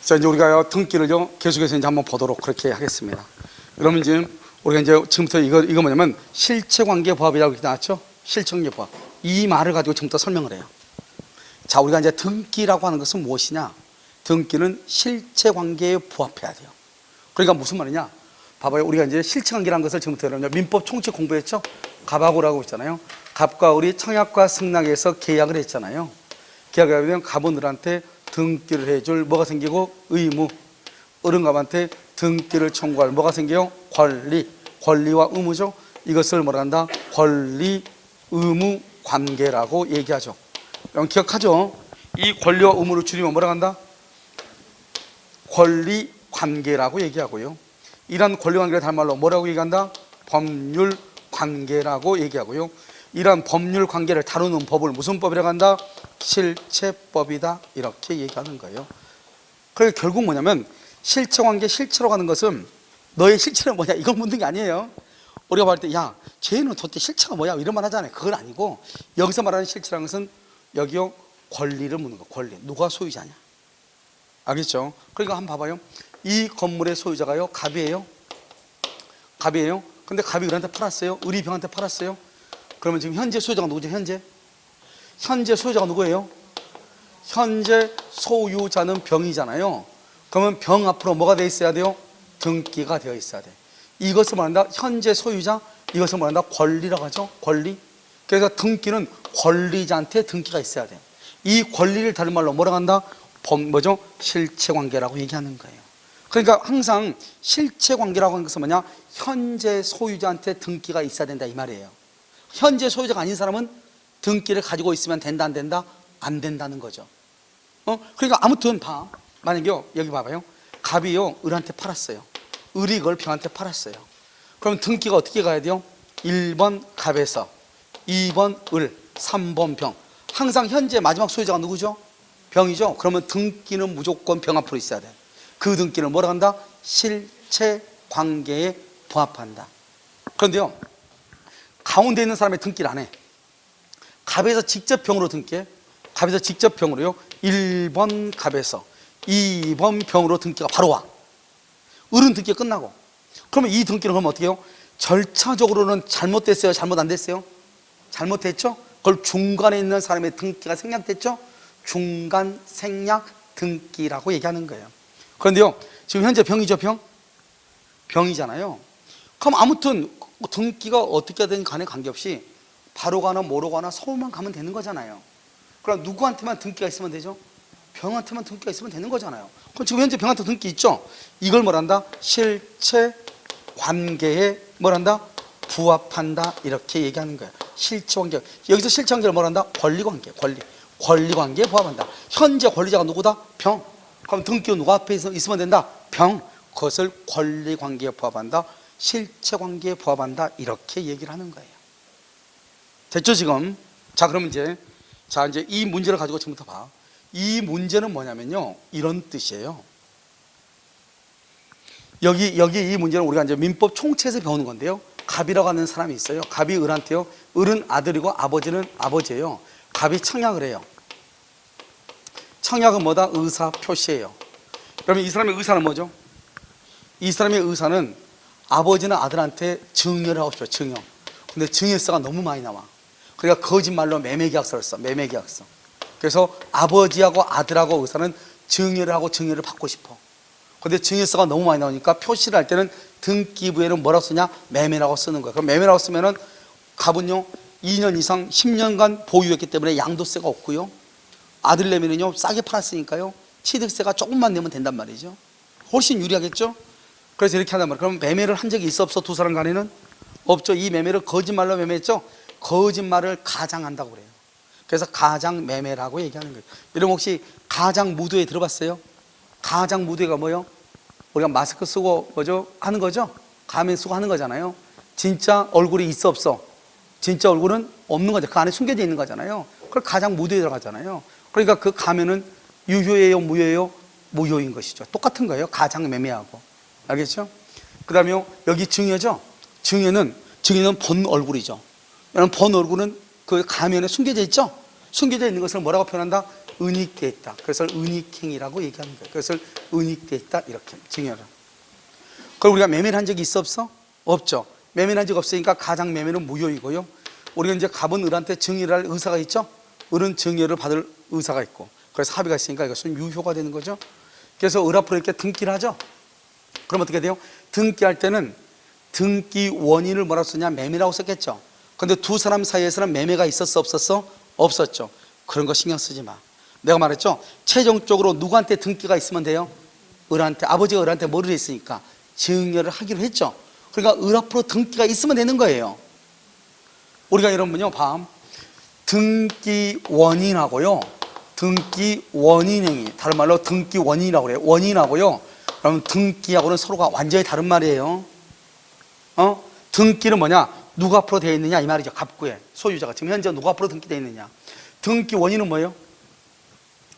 자, 이제 우리가 등기를요, 계속해서 이제 한번 보도록 그렇게 하겠습니다. 그러면 지금 우리가 이제 지금부터 이거 뭐냐면 실체관계 부합이라고 이렇게 나왔죠? 실체관계 부합. 이 말을 가지고 지금부터 설명을 해요. 자, 우리가 이제 등기라고 하는 것은 무엇이냐? 등기는 실체관계에 부합해야 돼요. 그러니까 무슨 말이냐? 봐봐요. 우리가 이제 실체관계라는 것을 지금부터 여러분 민법 총칙 공부했죠? 갑하고라고 있잖아요. 갑과 을이 청약과 승낙에서 계약을 했잖아요. 계약을 하면 갑은 을한테 등기를 해줄 뭐가 생기고 의무, 을은 갑한테 등기를 청구할 뭐가 생겨요? 권리, 권리와 의무죠. 이것을 뭐라 한다? 권리, 의무, 관계라고 얘기하죠. 여러분 기억하죠? 이 권리와 의무를 줄이면 뭐라 한다? 권리, 관계라고 얘기하고요. 이러한 권리 관계를 다른 말로 뭐라고 얘기한다? 법률 관계라고 얘기하고요. 이러한 법률 관계를 다루는 법을 무슨 법이라고 한다? 실체법이다, 이렇게 얘기하는 거예요. 그러니까 결국 뭐냐면 실체관계, 실체로 가는 것은 너의 실체는 뭐냐 이걸 묻는 게 아니에요. 우리가 말할 때 야, 쟤는 도대체 실체가 뭐야 이런 말 하잖아요. 그건 아니고 여기서 말하는 실체라는 것은 여기요 권리를 묻는 거. 권리, 누가 소유자냐, 알겠죠? 그러니까 한번 봐봐요. 이 건물의 소유자가요 갑이에요. 갑이에요. 근데 갑이 을한테 팔았어요. 을이 병한테 팔았어요. 그러면 지금 현재 소유자가 누구죠? 현재 소유자가 누구예요? 현재 소유자는 병이잖아요. 그러면 병 앞으로 뭐가 되어 있어야 돼요? 등기가 되어 있어야 돼. 이것을 말한다 현재 소유자, 이것을 말한다 권리라고 하죠. 권리. 그래서 등기는 권리자한테 등기가 있어야 돼. 이 권리를 다른 말로 뭐라고 한다? 뭐죠? 실체관계라고 얘기하는 거예요. 그러니까 항상 실체관계라고 하는 것은 뭐냐? 현재 소유자한테 등기가 있어야 된다 이 말이에요. 현재 소유자가 아닌 사람은 등기를 가지고 있으면 된다 안 된다? 안 된다는 거죠. 그러니까 아무튼 봐. 만약에 여기 봐봐요. 갑이요 을한테 팔았어요. 을이 그걸 병한테 팔았어요. 그럼 등기가 어떻게 가야 돼요? 1번 갑에서 2번 을, 3번 병. 항상 현재 마지막 소유자가 누구죠? 병이죠. 그러면 등기는 무조건 병 앞으로 있어야 돼. 그 등기는 뭐라고 한다? 실체관계에 부합한다. 그런데요 가운데 있는 사람의 등기를 안 해. 갑에서 직접 병으로 등기해. 갑에서 직접 병으로요 1번 갑에서 2번 병으로 등기가 바로 와. 을은 등기가 끝나고. 그러면 이 등기는 그럼 어떻게 해요? 절차적으로는 잘못됐어요? 잘못 안 됐어요? 잘못됐죠? 그걸 중간에 있는 사람의 등기가 생략됐죠? 중간 생략 등기라고 얘기하는 거예요. 그런데요 지금 현재 병이죠. 병이잖아요. 그럼 아무튼 등기가 어떻게 되든 간에 관계없이 바로 가나 뭐로 가나 서울만 가면 되는 거잖아요. 그럼 누구한테만 등기가 있으면 되죠? 병한테만 등기가 있으면 되는 거잖아요. 그럼 지금 현재 병한테 등기 있죠? 이걸 뭐란다? 실체관계에 뭐란다? 부합한다, 이렇게 얘기하는 거예요. 실체관계. 여기서 실체관계를 뭐란다? 권리관계. 권리관계에 부합한다. 현재 권리자가 누구다? 병. 그럼 등기가 누구 앞에 있으면 된다? 병. 그것을 권리관계에 부합한다, 실체관계에 부합한다, 이렇게 얘기를 하는 거예요. 됐죠 지금? 자, 그럼 이제 이 문제를 가지고 지금부터 봐. 이 문제는 뭐냐면요 이런 뜻이에요. 여기 이 문제는 우리가 이제 민법 총칙에서 배우는 건데요. 갑이라고 하는 사람이 있어요. 갑이 을한테요. 을은 아들이고 아버지는 아버지예요. 갑이 청약을 해요. 청약은 뭐다? 의사 표시예요. 그러면 이 사람의 의사는 뭐죠? 이 사람의 의사는 아버지는 아들한테 증여를 하고 싶어요. 증여. 근데 증여세가 너무 많이 나와. 그러니까 거짓말로 매매계약서를 써. 매매계약서. 그래서 아버지하고 아들하고 의사는 증여를 하고 증여를 받고 싶어. 근데 증여세가 너무 많이 나오니까 표시를 할 때는 등기부에는 뭐라고 쓰냐? 매매라고 쓰는 거예요. 그럼 매매라고 쓰면은 갑은요 2년 이상 10년간 보유했기 때문에 양도세가 없고요. 아들 내면은요 싸게 팔았으니까요 취득세가 조금만 내면 된단 말이죠. 훨씬 유리하겠죠? 그래서 이렇게 한단 말이에요. 그럼 매매를 한 적이 있어 없어? 두 사람 간에는? 없죠. 이 매매를 거짓말로 매매했죠. 거짓말을 가장한다고 그래요. 그래서 가장 매매라고 얘기하는 거예요. 여러분 혹시 가장 무도회 들어봤어요? 가장 무도회가 뭐예요? 우리가 마스크 쓰고 뭐죠? 하는 거죠? 가면 쓰고 하는 거잖아요. 진짜 얼굴이 있어 없어? 진짜 얼굴은 없는 거죠. 그 안에 숨겨져 있는 거잖아요. 그걸 가장 무도회 들어가잖아요. 그러니까 그 가면은 유효예요? 무효예요? 무효인 것이죠. 똑같은 거예요. 가장 매매하고. 알겠죠? 그 다음에 여기 증여죠? 증여는 본 얼굴이죠. 여러분 본 얼굴은 그 가면에 숨겨져 있죠? 숨겨져 있는 것을 뭐라고 표현한다? 은닉되어 있다. 그래서 은닉행위라고 얘기하는 거예요. 그것을 은닉되어 있다 이렇게 증여를. 그럼 우리가 매매를 한 적이 있어 없어? 없죠. 매매를 한 적 없으니까 가장 매매는 무효이고요. 우리가 이제 갑은 을한테 증여를 할 의사가 있죠. 을은 증여를 받을 의사가 있고, 그래서 합의가 있으니까 이것은 유효가 되는 거죠. 그래서 을 앞으로 이렇게 등기를 하죠. 그럼 어떻게 돼요? 등기할 때는 등기 원인을 뭐라고 쓰냐? 매매라고 썼겠죠. 근데 두 사람 사이에서는 매매가 있었어 없었어? 없었죠. 그런 거 신경 쓰지 마. 내가 말했죠. 최종적으로 누구한테 등기가 있으면 돼요? 을한테. 아버지가 을한테 뭐를 했으니까 증여를 하기로 했죠. 그러니까 을 앞으로 등기가 있으면 되는 거예요. 우리가 여러분요, 등기 원인하고요, 등기 원인행위, 다른 말로 등기 원인이라고 그래요. 원인하고요, 그러면 등기하고는 서로가 완전히 다른 말이에요. 등기는 뭐냐? 누가 앞으로 되어 있느냐 이 말이죠. 갑구에 소유자가 지금 현재 누가 앞으로 등기되어 있느냐. 등기 원인은 뭐예요?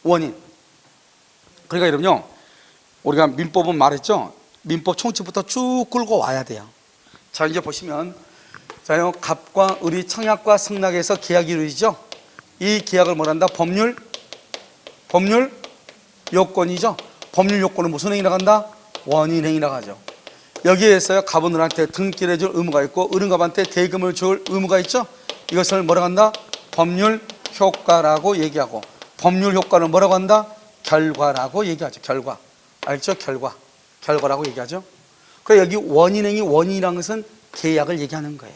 원인. 그러니까 여러분요, 우리가 민법은 말했죠. 민법 총칙부터 쭉 끌고 와야 돼요. 자, 이제 보시면, 자요, 갑과 을이 청약과 승낙에서 계약이 이루어지죠. 이 계약을 뭐란다? 법률 요건이죠. 법률 요건은 무슨 행위라고 한다? 원인행위라고 하죠. 여기에서 갑은 을한테 등기를 해줄 의무가 있고, 을은 갑한테 대금을 줄 의무가 있죠. 이것을 뭐라고 한다? 법률 효과라고 얘기하고, 법률 효과는 뭐라고 한다? 결과라고 얘기하죠. 결과. 알죠? 결과라고 얘기하죠. 그래서 여기 원인행위, 원인이라는 것은 계약을 얘기하는 거예요.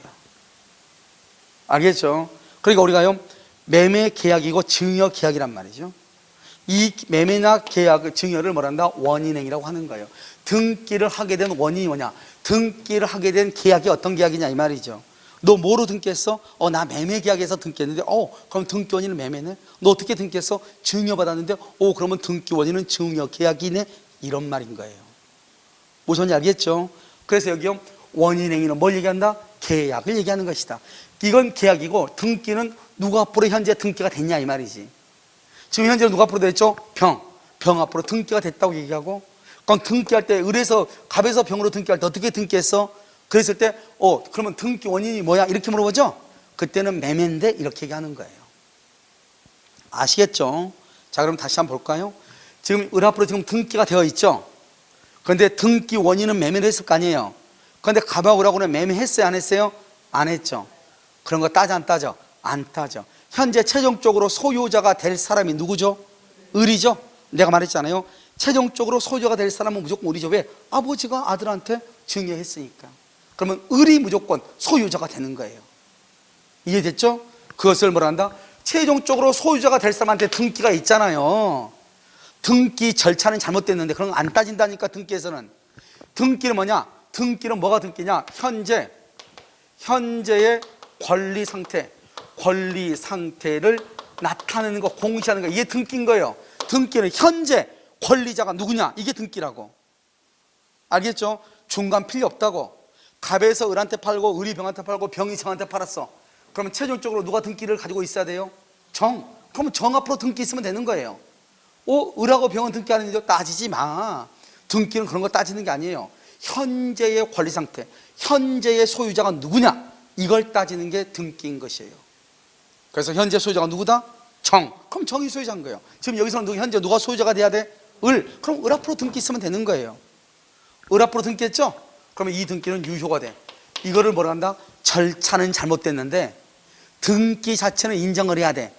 알겠죠? 그러니까 우리가요, 매매 계약이고 증여 계약이란 말이죠. 이 매매나 계약, 증여를 뭐란다? 원인행위라고 하는 거예요. 등기를 하게 된 원인이 뭐냐? 등기를 하게 된 계약이 어떤 계약이냐 이 말이죠. 너 뭐로 등기했어? 나 매매 계약에서 등기했는데, 그럼 등기 원인은 매매네? 너 어떻게 등기했어? 증여 받았는데, 그러면 등기 원인은 증여 계약이네? 이런 말인 거예요. 무슨 말인지 알겠죠? 그래서 여기요, 원인행위는 뭘 얘기한다? 계약을 얘기하는 것이다. 이건 계약이고, 등기는 누가 앞으로 현재 등기가 됐냐 이 말이지. 지금 현재 누가 앞으로 됐죠? 병 앞으로 등기가 됐다고 얘기하고, 그럼 등기할 때 을에서 갑에서 병으로 등기할 때 어떻게 등기했어? 그랬을 때 그러면 등기 원인이 뭐야? 이렇게 물어보죠. 그때는 매매인데 이렇게 얘기하는 거예요. 아시겠죠? 자, 그럼 다시 한번 볼까요? 지금 을 앞으로 지금 등기가 되어 있죠. 그런데 등기 원인은 매매를 했을 거 아니에요. 그런데 갑하고 을하고는 매매했어요 안 했어요? 안 했죠. 그런 거 따져 안 따져? 안 따져. 현재 최종적으로 소유자가 될 사람이 누구죠? 을이죠. 내가 말했잖아요. 최종적으로 소유자가 될 사람은 무조건 을이죠. 왜? 아버지가 아들한테 증여했으니까. 그러면 을이 무조건 소유자가 되는 거예요. 이해됐죠? 그것을 뭐라 한다? 최종적으로 소유자가 될 사람한테 등기가 있잖아요. 등기 절차는 잘못됐는데 그런 거 안 따진다니까. 등기에서는. 등기는 뭐냐? 등기는 뭐가 등기냐? 현재의 권리 상태를 나타내는 거, 공시하는 거, 이게 등기인 거예요. 등기는 현재 권리자가 누구냐, 이게 등기라고. 알겠죠? 중간 필요 없다고. 갑에서 을한테 팔고 을이 병한테 팔고 병이 정한테 팔았어. 그러면 최종적으로 누가 등기를 가지고 있어야 돼요? 그러면 정 앞으로 등기 있으면 되는 거예요. 을하고 병은 등기하는데 따지지 마. 등기는 그런 거 따지는 게 아니에요. 현재의 권리 상태, 현재의 소유자가 누구냐, 이걸 따지는 게 등기인 것이에요. 그래서 현재 소유자가 누구다? 그럼 정이 소유자인 거예요. 지금 여기서는 현재 누가 소유자가 돼야 돼? 을. 그럼 을 앞으로 등기 있으면 되는 거예요. 을 앞으로 등기했죠? 그러면 이 등기는 유효가 돼. 이거를 뭐라 한다? 절차는 잘못됐는데 등기 자체는 인정을 해야 돼.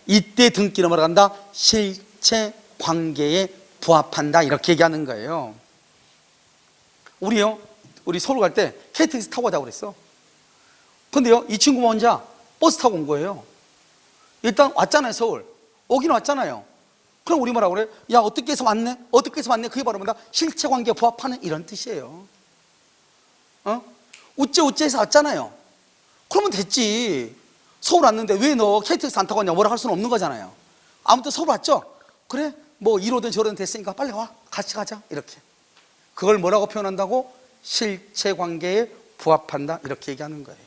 이때 등기는 뭐라 한다? 실체 관계에 부합한다, 이렇게 얘기하는 거예요. 우리 서울 갈 때 KTX 타고 가자고 그랬어. 근데요, 이 친구가 혼자 버스 타고 온 거예요. 일단 왔잖아요. 서울 오긴 왔잖아요. 그럼 우리 뭐라고 그래? 야, 어떻게 해서 왔네? 그게 바로 뭐다? 실체관계에 부합하는, 이런 뜻이에요. 우째해서 왔잖아요. 그러면 됐지. 서울 왔는데 왜 너 KTX 안 타고 왔냐, 뭐라 할 수는 없는 거잖아요. 아무튼 서울 왔죠? 그래, 뭐 이러든 저러든 됐으니까 빨리 와, 같이 가자, 이렇게. 그걸 뭐라고 표현한다고? 실체관계에 부합한다, 이렇게 얘기하는 거예요.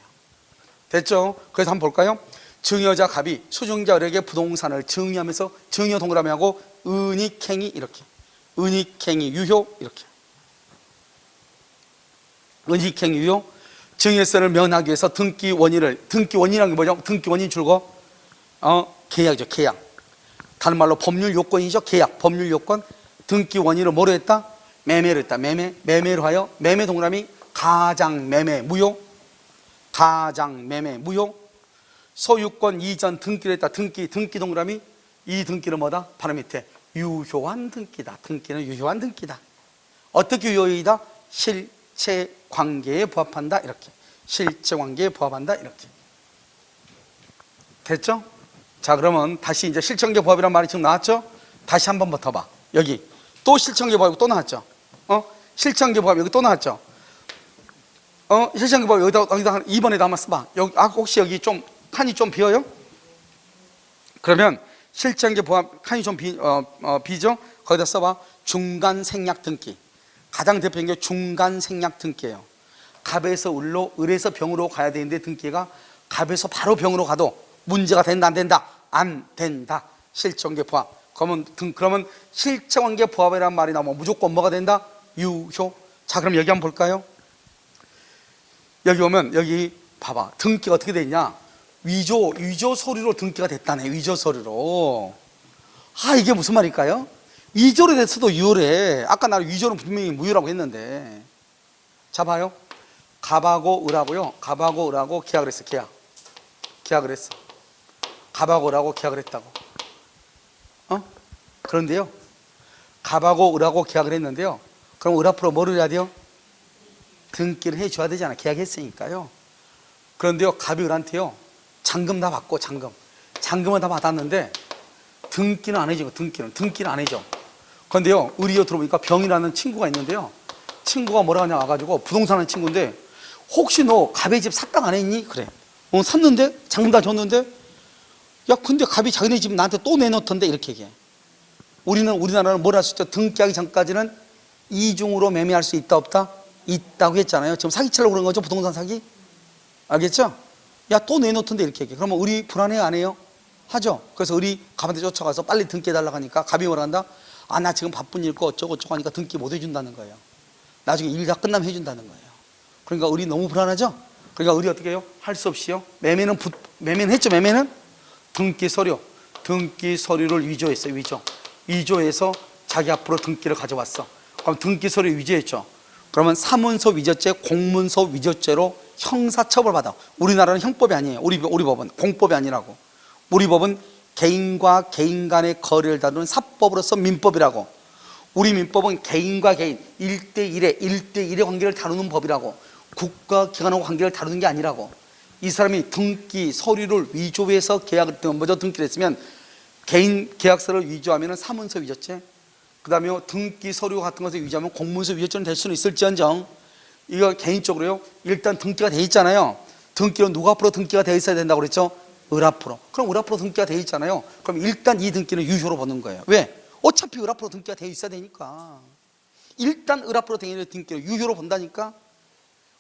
됐죠? 그래서 한번 볼까요? 증여자 갑이 수증자 을에게 부동산을 증여하면서, 증여 동그라미하고 은닉행위, 이렇게. 은닉행위 유효, 이렇게. 은닉행위 유효. 증여세를 면하기 위해서 등기 원인이라는 게 뭐죠? 등기 원인 줄거 계약이죠. 계약. 다른 말로 법률 요건이죠. 계약, 법률 요건. 등기 원인을 뭐로 했다? 매매로 했다. 매매로 하여 매매 동그라미 가장 매매 무효, 가장 매매 무효. 소유권 이전 등기를 했다. 등기 동그라미 이 등기는 뭐다? 바로 밑에 유효한 등기다. 등기는 유효한 등기다. 어떻게 유효이다? 실체 관계에 부합한다. 이렇게 실체 관계에 부합한다. 이렇게 됐죠? 자, 그러면 다시 이제 실체관계 부합이란 말이 지금 나왔죠? 다시 한 번 붙어봐. 여기 또 실체관계 부합이 또 나왔죠? 실체관계 부합 여기 또 나왔죠? 실체관계 부합 여기다 2번에다 한번 써봐. 여기 혹시 여기 좀 칸이 좀 비어요? 그러면 실체관계 부합 칸이 좀 비죠? 거기다 써봐. 중간 생략 등기. 가장 대표적인 게 중간 생략 등기예요. 갑에서 을로, 을에서 병으로 가야 되는데 등기가 갑에서 바로 병으로 가도 문제가 된다 안 된다? 안 된다. 실체관계 부합. 그러면 실체관계 부합이라는 말이 나오면 무조건 뭐가 된다? 유효. 자, 그럼 여기 한번 볼까요? 여기 오면 여기 봐봐. 등기가 어떻게 됐냐? 위조 서류로 등기가 됐다네. 위조 서류로. 아, 이게 무슨 말일까요? 위조로 됐어도 유효래. 아까 나는 위조는 분명히 무효라고 했는데. 자, 봐요. 갑하고 을하고요. 갑하고 을하고 계약을 했어. 계약을 했어. 갑하고 을하고 계약을 했다고. 그런데요, 갑하고 을하고 계약을 했는데요, 그럼 을 앞으로 뭐를 해야 돼요? 등기를 해줘야 되잖아. 계약했으니까요. 그런데요, 갑이 을한테요 잔금 다 받고 잔금은 다 받았는데 등기는 안 해줘. 등기는 안 해줘. 그런데요, 을이요 들어보니까 병이라는 친구가 있는데요, 친구가 뭐라 하냐 와가지고 부동산 하는 친구인데, 혹시 너 갑의 집 샀다가 안 했니? 그래. 샀는데 잔금 다 줬는데, 야 근데 갑이 자기네 집 나한테 또 내놓던데, 이렇게 얘기해. 우리나라는 뭘 할 수 있죠? 등기하기 전까지는 이중으로 매매할 수 있다 없다? 있다고 했잖아요. 지금 사기치려고 그런 거죠. 부동산 사기. 알겠죠? 야 또 내놓던데, 이렇게 얘기해. 그러면 을이 불안해요 안 해요? 하죠. 그래서 을이 갑한테 쫓아가서 빨리 등기해달라고 하니까 갑이 뭐라 한다? 아, 나 지금 바쁜 일 있고 어쩌고 하니까 등기 못 해준다는 거예요. 나중에 일 다 끝나면 해준다는 거예요. 그러니까 을이 너무 불안하죠? 그러니까 을이 어떻게 해요? 할 수 없이요. 매매는 했죠. 매매는 등기 서류를 위조했어요. 위조해서 자기 앞으로 등기를 가져왔어. 그럼 등기 서류 위조했죠. 그러면 사문서 위조죄, 공문서 위조죄로 형사처벌 받아. 우리나라는 형법이 아니에요. 우리 법은 공법이 아니라고. 우리 법은 개인과 개인 간의 거래를 다루는 사법으로서 민법이라고. 우리 민법은 개인과 개인 1대1의 관계를 다루는 법이라고. 국가 기관하고 관계를 다루는 게 아니라고. 이 사람이 등기 서류를 위조해서 등기를 했으면, 개인 계약서를 위조하면 사문서 위조죄, 그 다음에 등기 서류 같은 것을 위조하면 공문서 위조죄는 될 수는 있을지언정, 이거 개인적으로요, 일단 등기가 돼 있잖아요. 등기로 누가 앞으로 등기가 돼 있어야 된다고 그랬죠? 을 앞으로. 그럼 을 앞으로 등기가 돼 있잖아요. 그럼 일단 이 등기는 유효로 보는 거예요. 왜? 어차피 을 앞으로 등기가 돼 있어야 되니까. 일단 을 앞으로 돼 있는 등기를 유효로 본다니까.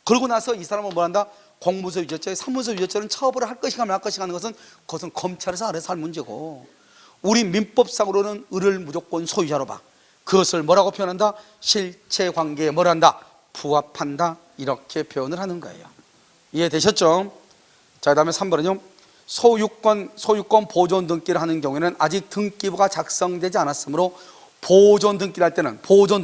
그러고 나서 이 사람은 뭐 한다? 공문서 위조죄, 사문서 위조죄는 처벌을 할 것인가 말 것인가 하는 그것은 검찰에서 알아서 할 문제고, 우리 민법상으로는 을을 무조건 소유자로 봐. 그것을 뭐라고 표현한다? 실체관계에 뭘 한다? 부합한다. 이렇게 표현을 하는 거예요. 이해되셨죠? 자, 그 다음에 3번은요, 소유권 보존 등기를 하는 경우에는 아직 등기부가 작성되지 않았으므로 보존 등기를 할 때는,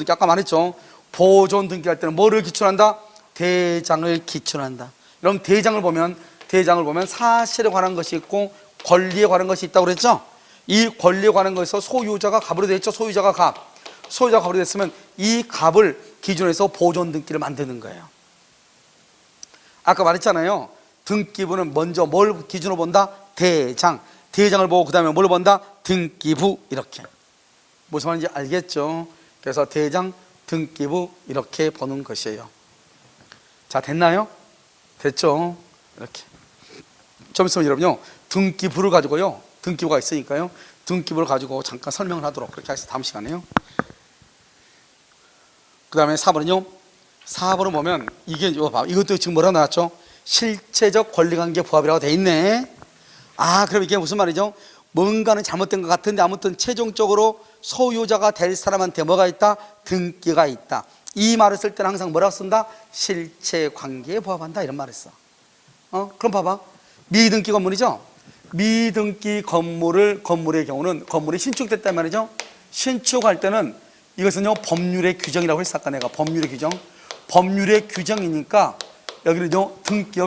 아까 말했죠? 보존 등기를 할 때는 뭐를 기출한다? 대장을 기출한다. 그럼 대장을 보면 사실에 관한 것이 있고 권리에 관한 것이 있다고 그랬죠? 이 권리에 관한 것에서 소유자가 갑으로 됐죠. 소유자가 갑으로 됐으면 이 갑을 기준으로 해서 보존 등기를 만드는 거예요. 아까 말했잖아요. 등기부는 먼저 뭘 기준으로 본다? 대장을 보고 그 다음에 뭘 본다? 등기부. 이렇게. 무슨 말인지 알겠죠? 그래서 대장, 등기부 이렇게 보는 것이에요. 자, 됐나요? 됐죠? 이렇게. 좀 있으면 여러분요, 등기부를 가지고요, 등기부가 있으니까요, 등기부를 가지고 잠깐 설명을 하도록 그렇게 하겠습니다. 다음 시간에요. 그 다음에 4번은요, 4번을 보면 이것도 지금 뭐라고 나왔죠? 실체적 권리관계 부합이라고 돼 있네. 아, 그럼 이게 무슨 말이죠? 뭔가는 잘못된 것 같은데 아무튼 최종적으로 소유자가 될 사람한테 뭐가 있다? 등기가 있다. 이 말을 쓸 때는 항상 뭐라고 쓴다? 실체관계에 부합한다, 이런 말을 써. 그럼 봐봐. 미등기 건물이죠? 미등기 건물의 경우는 건물이 신축됐단 말이죠. 신축할 때는 이것은요 법률의 규정이라고 했어. 아까 내가 법률의 규정이니까 여기는요 등기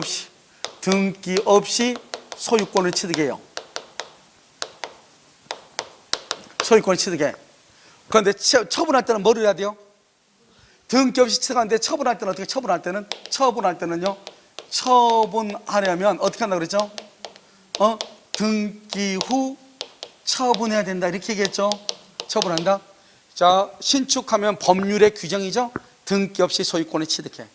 없이 소유권을 취득해요. 소유권을 취득해. 그런데 처분할 때는 뭐를 해야 돼요? 등기 없이 취득하는데 처분할 때는 어떻게 처분할 때는요 처분하려면 어떻게 한다고 그랬죠? 등기 후 처분해야 된다 이렇게 얘기했죠. 처분한다. 자, 신축하면 법률의 규정이죠. 등기 없이 소유권을 취득해.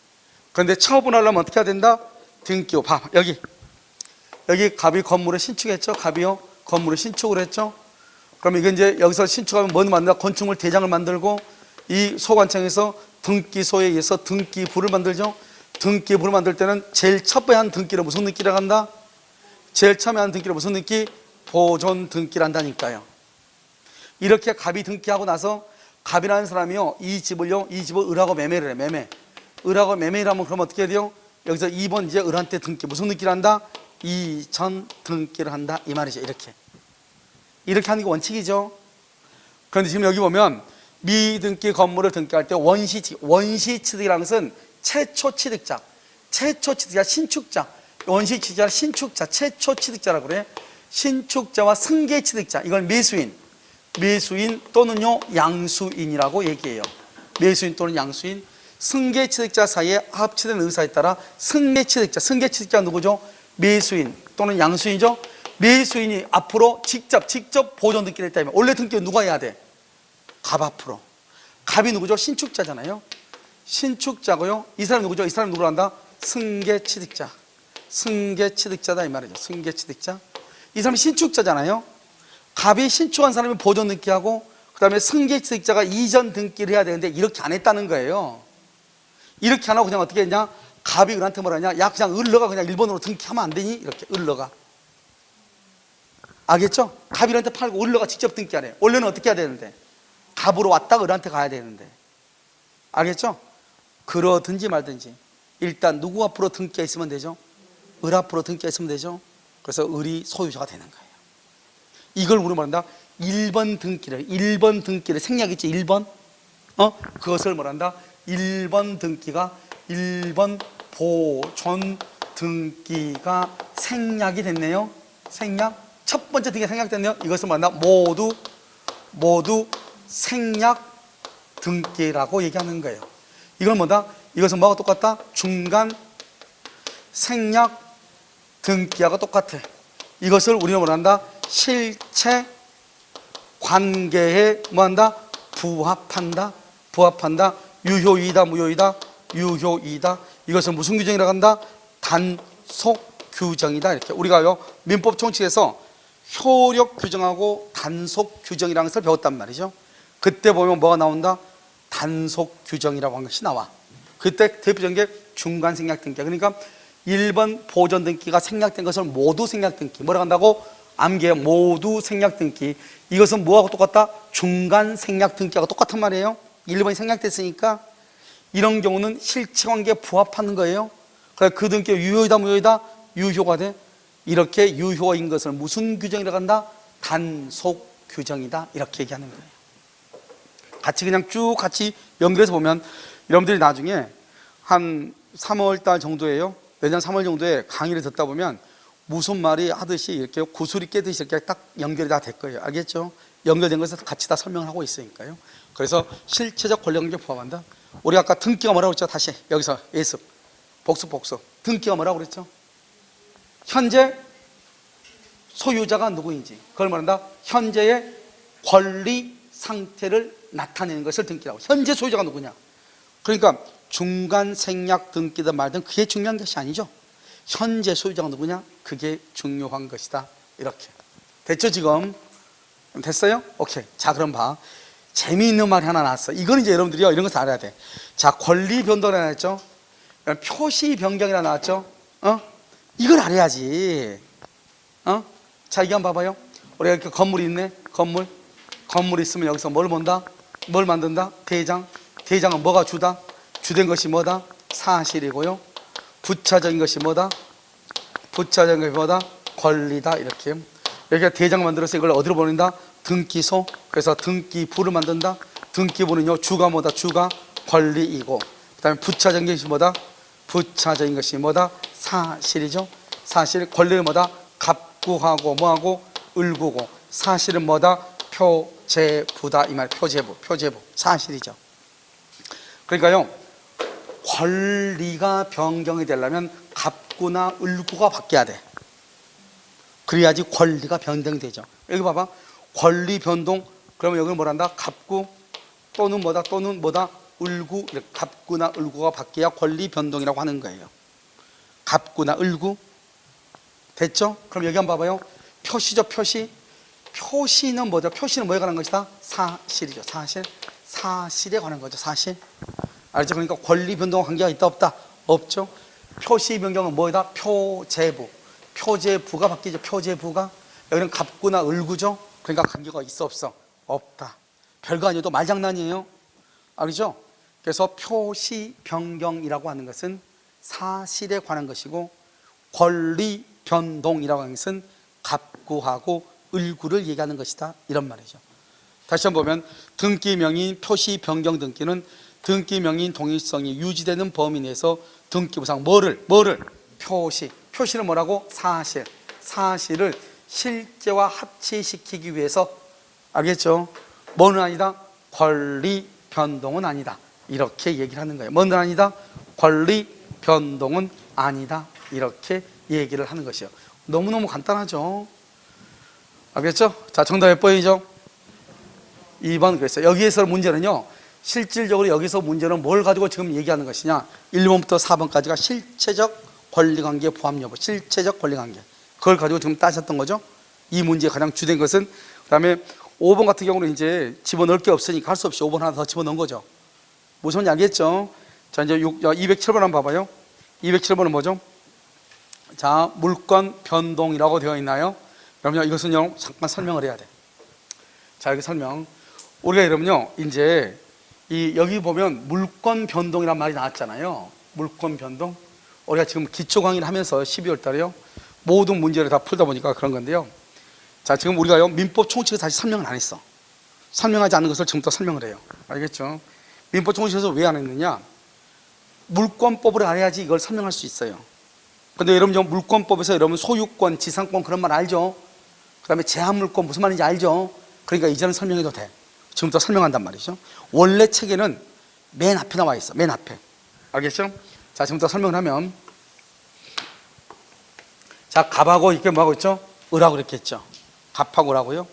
그런데 처분하려면 어떻게 해야 된다? 등기 후. 봐, 여기 갑이 건물을 신축했죠. 갑이요 건물을 신축을 했죠. 그러면 이게 이제 여기서 신축하면 뭘 만든다? 건축물 대장을 만들고 이 소관청에서 등기소에 의해서 등기부를 만들죠. 등기부를 만들 때는 제일 첫 번째 한 등기를 무슨 등기라고 한다? 제일 처음에 한 등기를 무슨 등기? 보존 등기를 한다니까요. 이렇게 갑이 등기하고 나서 갑이라는 사람이요 이 집을 을하고 매매를 해. 을하고 매매를 하면 그럼 어떻게 해야 돼요? 여기서 2번 이제 을한테 등기 무슨 등기를 한다? 이전 등기를 한다 이 말이죠. 이렇게 하는 게 원칙이죠. 그런데 지금 여기 보면 미등기 건물을 등기할 때 원시취득이라는 것은 최초 취득자, 신축자, 원시취득자, 신축자, 최초 취득자라고 그래. 신축자와 승계 취득자, 이걸 매수인 또는요 양수인이라고 얘기해요. 매수인 또는 양수인, 승계 취득자 사이에 합치된 의사에 따라 승계 취득자 누구죠? 매수인 또는 양수인이죠. 매수인이 앞으로 직접 보존 등기를 했다면 원래 등기는 누가 해야 돼? 갑 앞으로. 갑이 누구죠? 신축자잖아요. 신축자고요. 이 사람 누구죠? 이 사람 누구로 한다? 승계 취득자다 이 말이죠. 승계 취득자. 이 사람이 신축자잖아요. 갑이 신축한 사람이 보존 등기하고 그 다음에 승계 취득자가 이전 등기를 해야 되는데 이렇게 안 했다는 거예요. 이렇게 안 하고 그냥 어떻게 했냐? 갑이 을한테 뭐라 하냐? 야 그냥 을러가 그냥 일본으로 등기하면 안 되니? 이렇게 을러가. 알겠죠? 갑이 을한테 팔고 을러가 직접 등기하래. 원래는 어떻게 해야 되는데? 갑으로 왔다가 을한테 가야 되는데. 알겠죠? 그러든지 말든지 일단 누구 앞으로 등기가 있으면 되죠? 을 앞으로 등기가 있으면 되죠? 그래서 을이 소유자가 되는 거예요. 이걸 우리 말한다 1번 등기를 생략 있지 1번? 그것을 뭐란다? 1번 등기가 1번 보존 등기가 생략이 됐네요. 첫 번째 등기가 생략됐네요. 이것을 뭐란다? 모두 생략 등기라고 얘기하는 거예요. 이건 뭐다? 이것은 뭐하고 똑같다? 중간 생략 등기하고 똑같아. 이것을 우리는 뭐란다? 실체 관계에 뭐한다? 부합한다. 유효이다 무효이다? 유효이다. 이것은 무슨 규정이라고 한다? 단속 규정이다. 이렇게 우리가요 민법 총칙에서 효력 규정하고 단속 규정이라는 것을 배웠단 말이죠. 그때 보면 뭐가 나온다? 단속 규정이라고 하는 것이 나와. 그때 대표적인 게 중간 생략 등기야. 그러니까 1번 보존 등기가 생략된 것을 모두 생략 등기. 뭐라고 한다고? 암기해. 모두 생략 등기. 이것은 뭐하고 똑같다? 중간 생략 등기하고 똑같은 말이에요. 1번이 생략됐으니까 이런 경우는 실체관계에 부합하는 거예요. 그래서 그 등기가 유효이다 무효이다? 유효가 돼. 이렇게 유효인 것을 무슨 규정이라고 한다? 단속 규정이다. 이렇게 얘기하는 거예요. 같이 그냥 쭉 같이 연결해서 보면 여러분들이 나중에 한 3월 달 정도에요. 내년 3월 정도에 강의를 듣다 보면 무슨 말이 하듯이 이렇게 구슬이 깨듯이 이렇게 딱 연결이 다 될 거예요. 알겠죠? 연결된 것을 같이 다 설명을 하고 있으니까요. 그래서 실체적 권리관계에 부합한다. 우리 아까 등기가 뭐라고 그랬죠? 다시 여기서 예습 복습. 등기가 뭐라고 그랬죠? 현재 소유자가 누구인지 그걸 말한다. 현재의 권리 상태를 나타내는 것을 등기라고. 현재 소유자가 누구냐? 그러니까 중간 생략 등기든 말든 그게 중요한 것이 아니죠. 현재 소유자가 누구냐? 그게 중요한 것이다. 이렇게 됐죠? 지금 됐어요? 오케이. 자 그럼 봐. 재미있는 말이 하나 나왔어. 이거는 이제 여러분들이요 이런 것을 알아야 돼. 자 권리 변동이 나왔죠? 표시 변경이라 나왔죠? 이걸 알아야지. 자 이거 한번 봐봐요. 우리가 이렇게 건물이 있네. 건물이 있으면 여기서 뭘 본다? 뭘 만든다? 대장은 뭐가 주다? 주된 것이 뭐다? 사실이고요. 부차적인 것이 뭐다? 부차적인 것이 뭐다? 권리다 이렇게. 여기가 대장 만들어서 이걸 어디로 보낸다? 등기소. 그래서 등기부를 만든다. 등기부는요 주가 뭐다? 주가 권리이고, 그 다음에 부차적인 것이 뭐다? 부차적인 것이 뭐다? 사실이죠. 사실. 권리는 뭐다? 갑구하고 뭐하고? 을구고. 사실은 뭐다? 표제부다 이 말. 표제부 사실이죠. 그러니까요 권리가 변경이 되려면 갑구나 을구가 바뀌어야 돼. 그래야지 권리가 변경되죠. 여기 봐봐. 권리 변동. 그러면 여기는 뭐란다? 갑구 또는 뭐다? 또는 뭐다? 을구. 갑구나 을구가 바뀌어야 권리 변동이라고 하는 거예요. 갑구나 을구. 됐죠? 그럼 여기 한번 봐봐요. 표시죠. 표시는 뭐죠? 표시는 뭐에 관한 것이다? 사실이죠. 사실에 관한 거죠. 사실. 알죠? 그러니까 권리 변동 관계가 있다 없다? 없죠. 표시 변경은 뭐다? 표제부가 바뀌죠. 표제부가. 여기는 갑구나 을구죠. 그러니까 관계가 있어 없어? 없다. 별거 아니어도 말장난이에요. 알죠? 그래서 표시 변경이라고 하는 것은 사실에 관한 것이고, 권리 변동이라고 하는 것은 갑구하고 을구를 얘기하는 것이다 이런 말이죠. 다시 한번 보면 등기명인 표시 변경 등기는 등기명인 동일성이 유지되는 범위 내에서 등기부상 뭐를 표시는 뭐라고? 사실을 실제와 합치시키기 위해서. 알겠죠? 뭐는 아니다? 권리 변동은 아니다 이렇게 얘기를 하는 거예요. 뭐는 아니다? 권리 변동은 아니다 이렇게 얘기를 하는 것이요. 너무너무 간단하죠. 알겠죠? 자, 정답 몇 번이죠? 2번. 그랬어요. 여기에서 문제는요, 실질적으로 여기서 문제는 뭘 가지고 지금 얘기하는 것이냐, 1번부터 4번까지가 실체적 권리관계 부합 여부, 실체적 권리관계, 그걸 가지고 지금 따졌던 거죠. 이 문제의 가장 주된 것은. 그 다음에 5번 같은 경우는 이제 집어넣을 게 없으니까 할 수 없이 5번 하나 더 집어넣은 거죠. 무슨 말인지 알겠죠? 자, 이제 207번 한번 봐봐요. 207번은 뭐죠? 자, 물권 변동이라고 되어 있나요? 그러면 이것은요 잠깐 설명을 해야 돼. 자, 여기 설명. 우리가 이러면요 이제 여기 보면 물권 변동이란 말이 나왔잖아요. 물권 변동. 우리가 지금 기초 강의를 하면서 12월 달에요 모든 문제를 다 풀다 보니까 그런 건데요. 자, 지금 우리가요 민법 총칙을 다시 설명을 안 했어. 설명하지 않는 것을 지금부터 설명을 해요. 알겠죠? 민법 총칙에서 왜 안 했느냐? 물권법을 알아야지 이걸 설명할 수 있어요. 근데 여러분 물권법에서 여러분 소유권, 지상권 그런 말 알죠? 그 다음에 제한물권 무슨 말인지 알죠? 그러니까 이제는 설명해도 돼. 지금부터 설명한단 말이죠. 원래 책에는 맨 앞에 나와 있어. 맨 앞에. 알겠죠? 자, 지금부터 설명을 하면, 자, 갑하고 이렇게 뭐하고 있죠? 을하고 이렇게 했죠. 갑하고 을하고요.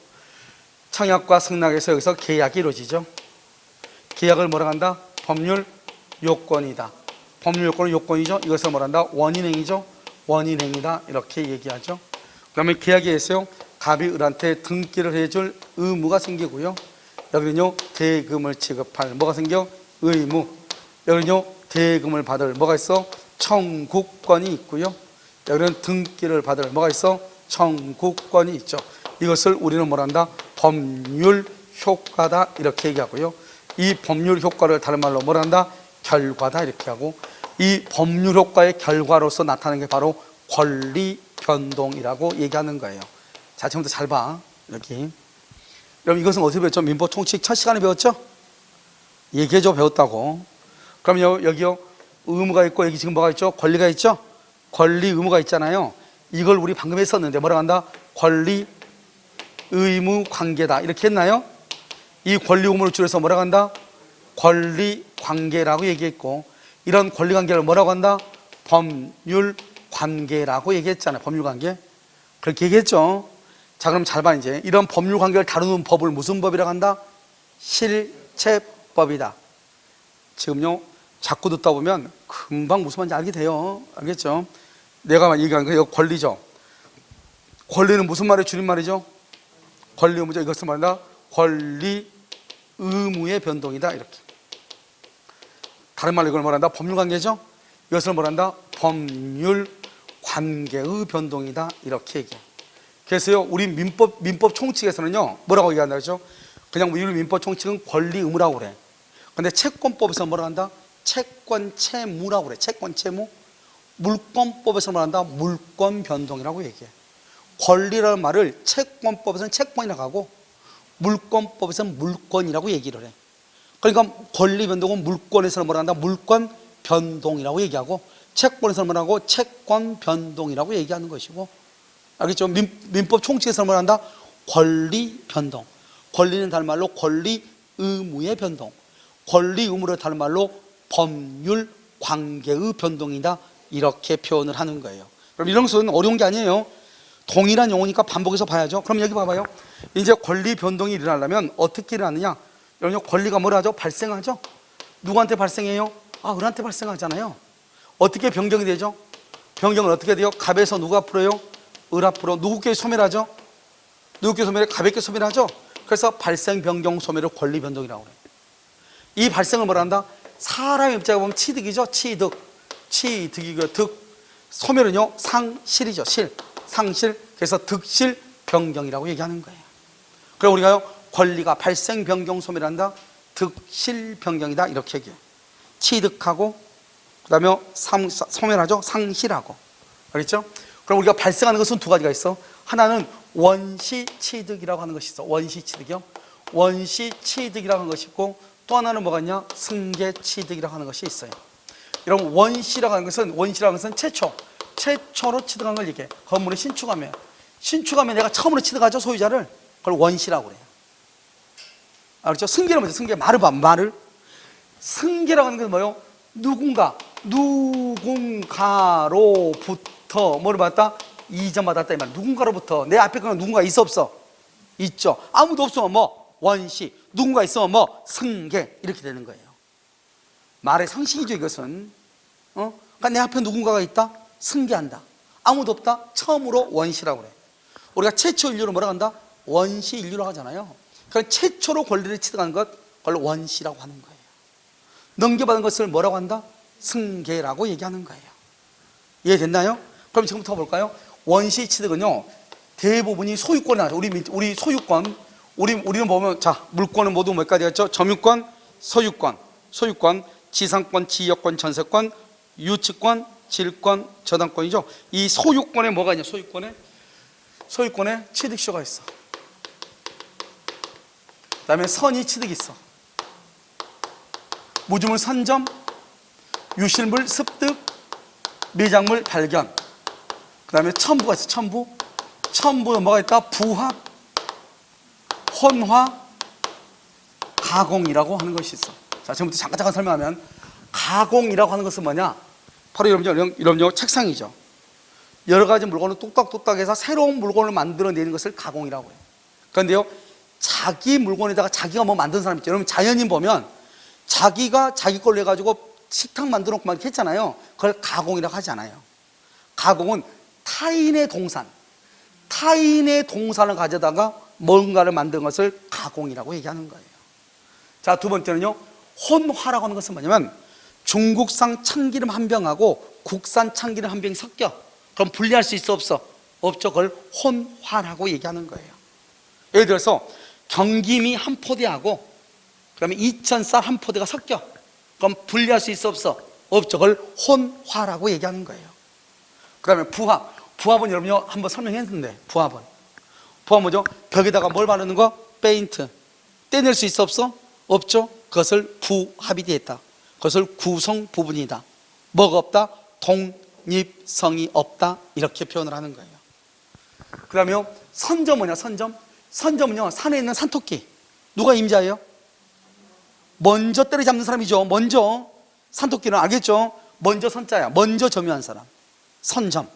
청약과 승낙에서 여기서 계약이 이루어지죠. 계약을 뭐라고 한다? 법률 요건이다. 법률 요건은 요건이죠. 이것을 뭐란다? 원인행위죠. 원인행위다 이렇게 얘기하죠. 그 다음에 계약에 있어요 갑이 을한테 등기를 해줄 의무가 생기고요. 여기는요 대금을 지급할 뭐가 생겨? 의무. 여기는요 대금을 받을 뭐가 있어? 청구권이 있고요. 여기는 등기를 받을 뭐가 있어? 청구권이 있죠. 이것을 우리는 뭐란다? 법률 효과다 이렇게 얘기하고요. 이 법률 효과를 다른 말로 뭐란다? 결과다 이렇게 하고, 이 법률 효과의 결과로서 나타나는 게 바로 권리 변동이라고 얘기하는 거예요. 자, 지금부터 잘 봐. 여기. 여러분 이것은 어디서 배웠죠? 민법 총칙 첫 시간에 배웠죠? 얘기해줘 배웠다고. 그럼 여기요 의무가 있고 여기 지금 뭐가 있죠? 권리가 있죠? 권리 의무가 있잖아요. 이걸 우리 방금 했었는데 뭐라고 한다? 권리 의무 관계다 이렇게 했나요? 이 권리 의무를 줄여서 뭐라고 한다? 권리 관계라고 얘기했고, 이런 권리 관계를 뭐라고 한다? 법률 관계라고 얘기했잖아요. 법률 관계. 그렇게 얘기했죠. 자, 그럼 잘 봐. 이제 이런 법률 관계를 다루는 법을 무슨 법이라고 한다? 실체법이다. 지금요 자꾸 듣다 보면 금방 무슨 말인지 알게 돼요. 알겠죠? 내가 얘기하는 거 이거 권리죠. 권리는 무슨 말의 줄임말이죠? 권리 의무죠. 이것을 말한다? 권리 의무의 변동이다 이렇게. 다른 말로 이걸 뭐란다? 법률관계죠. 이것을 뭐란다? 법률관계의 변동이다 이렇게 얘기해. 그래서요 우리 민법 총칙에서는요 뭐라고 얘기한다 그러죠? 그냥 우리 민법 총칙은 권리 의무라고 그래. 근데 채권법에서 뭐라고 한다? 채권 채무라고 그래. 채권 채무. 물권법에서 뭐란다? 물권 변동이라고 얘기해. 권리라는 말을 채권법에서는 채권이라고 하고 물권법에서는 물권이라고 얘기를 해. 그러니까 권리 변동은 물권에서는 뭐라 한다? 물권 변동이라고 얘기하고 채권에서는 뭐라고? 채권 변동이라고 얘기하는 것이고, 알겠죠? 민법 총칙에서는 뭐라 한다? 권리 변동. 권리는 다른 말로 권리 의무의 변동, 권리 의무를 다른 말로 법률 관계의 변동이다, 이렇게 표현을 하는 거예요. 그럼 이런 것은 어려운 게 아니에요. 동일한 용어니까 반복해서 봐야죠. 그럼 여기 봐봐요. 이제 권리 변동이 일어나려면 어떻게 일어나느냐? 여러분, 권리가 뭐라 하죠? 발생하죠. 누구한테 발생해요? 을한테 발생하잖아요. 어떻게 변경이 되죠? 변경은 어떻게 돼요? 갑에서 누가 앞으로요? 을 앞으로. 누구께 소멸하죠? 누구께 소멸해? 갑에게 소멸하죠. 그래서 발생 변경 소멸을 권리 변동이라고 그래요. 이 발생을 뭐라 한다? 사람의 입장에 보면 취득이죠. 취득이고 득. 소멸은요 상실이죠. 상실. 그래서 득실 변경이라고 얘기하는 거예요. 그럼 우리가요 권리가 발생 변경 소멸한다, 득실 변경이다, 이렇게 얘기해요. 취득하고 그다음에 소멸하죠. 상실하고. 알겠죠? 그럼 우리가 발생하는 것은 두 가지가 있어. 하나는 원시 취득이라고 하는 것이 있어. 원시 취득이요. 원시 취득이라고 하는 것이 있고, 또 하나는 뭐가 있냐? 승계 취득이라고 하는 것이 있어요. 여러분, 원시라고 하는 것은 최초로 취득한 걸 얘기해. 건물의 신축하면 내가 처음으로 취득하죠, 소유자를. 그걸 원시라고 그래요. 알겠죠? 승계는 뭐죠? 승계. 말을 봐, 말을. 승계라고 하는 것은 뭐예요? 누군가로부터 뭐를 받았다? 이전받았다, 이 말. 누군가로부터. 내 앞에 그냥 누군가 있어, 없어? 있죠. 아무도 없으면 뭐? 원시. 누군가 있으면 뭐? 승계. 이렇게 되는 거예요. 말의 상식이죠, 이것은. 그러니까 내 앞에 누군가가 있다? 승계한다. 아무도 없다? 처음으로 원시라고 그래. 우리가 최초 인류로 뭐라고 한다? 원시 인류라고 하잖아요. 그러니까 최초로 권리를 취득한 것, 그걸 원시라고 하는 거예요. 넘겨받은 것을 뭐라고 한다? 승계라고 얘기하는 거예요. 이해됐나요? 그럼 지금부터 볼까요? 원시 취득은요 대부분이 소유권이 나죠. 우리 소유권, 우리는 보면, 자, 물권은 모두 몇 가지였죠? 점유권, 소유권, 지상권, 지역권, 전세권, 유치권, 질권, 저당권이죠. 이 소유권에 뭐가 있냐? 소유권에 취득시효가 있어. 그 다음에 선의 취득이 있어. 무주물 선점, 유실물 습득, 미장물 발견. 그 다음에 첨부가 있어. 첨부는 뭐가 있다? 부합, 혼화, 가공이라고 하는 것이 있어. 자, 지금부터 잠깐 설명하면, 가공이라고 하는 것은 뭐냐? 바로 여러분요 책상이죠. 여러 가지 물건을 뚝딱뚝딱해서 새로운 물건을 만들어내는 것을 가공이라고 해요. 그런데요, 자기 물건에다가 자기가 뭐 만든 사람 있죠. 여러분, 자연인 보면 자기가 자기 걸로 해가지고 식탁 만들어 놓고 막 이렇게 했잖아요. 그걸 가공이라고 하지 않아요. 가공은 타인의 동산을 가져다가 뭔가를 만든 것을 가공이라고 얘기하는 거예요. 자, 두 번째는요, 혼화라고 하는 것은 뭐냐면, 중국산 참기름 한 병하고 국산 참기름 한 병이 섞여. 그럼 분리할 수 있어, 없어? 없죠. 그걸 혼화라고 얘기하는 거예요. 예를 들어서 경기미 한 포대하고 그다음에 이천쌀 한 포대가 섞여. 그럼 분리할 수 있어, 없어? 없죠. 그걸 혼화라고 얘기하는 거예요. 그 다음에 부합은 여러분요 한번 설명했는데, 부합은 뭐죠? 벽에다가 뭘 바르는 거? 페인트. 떼낼 수 있어, 없어? 없죠. 그것을 부합이 되었다. 그것을 구성 부분이다. 뭐가 없다? 독립성이 없다. 이렇게 표현을 하는 거예요. 그 다음에 선점은요, 선점은요 산에 있는 산토끼. 누가 임자예요? 먼저 때려잡는 사람이죠. 먼저. 산토끼는 알겠죠? 먼저 선자야. 먼저 점유한 사람. 선점.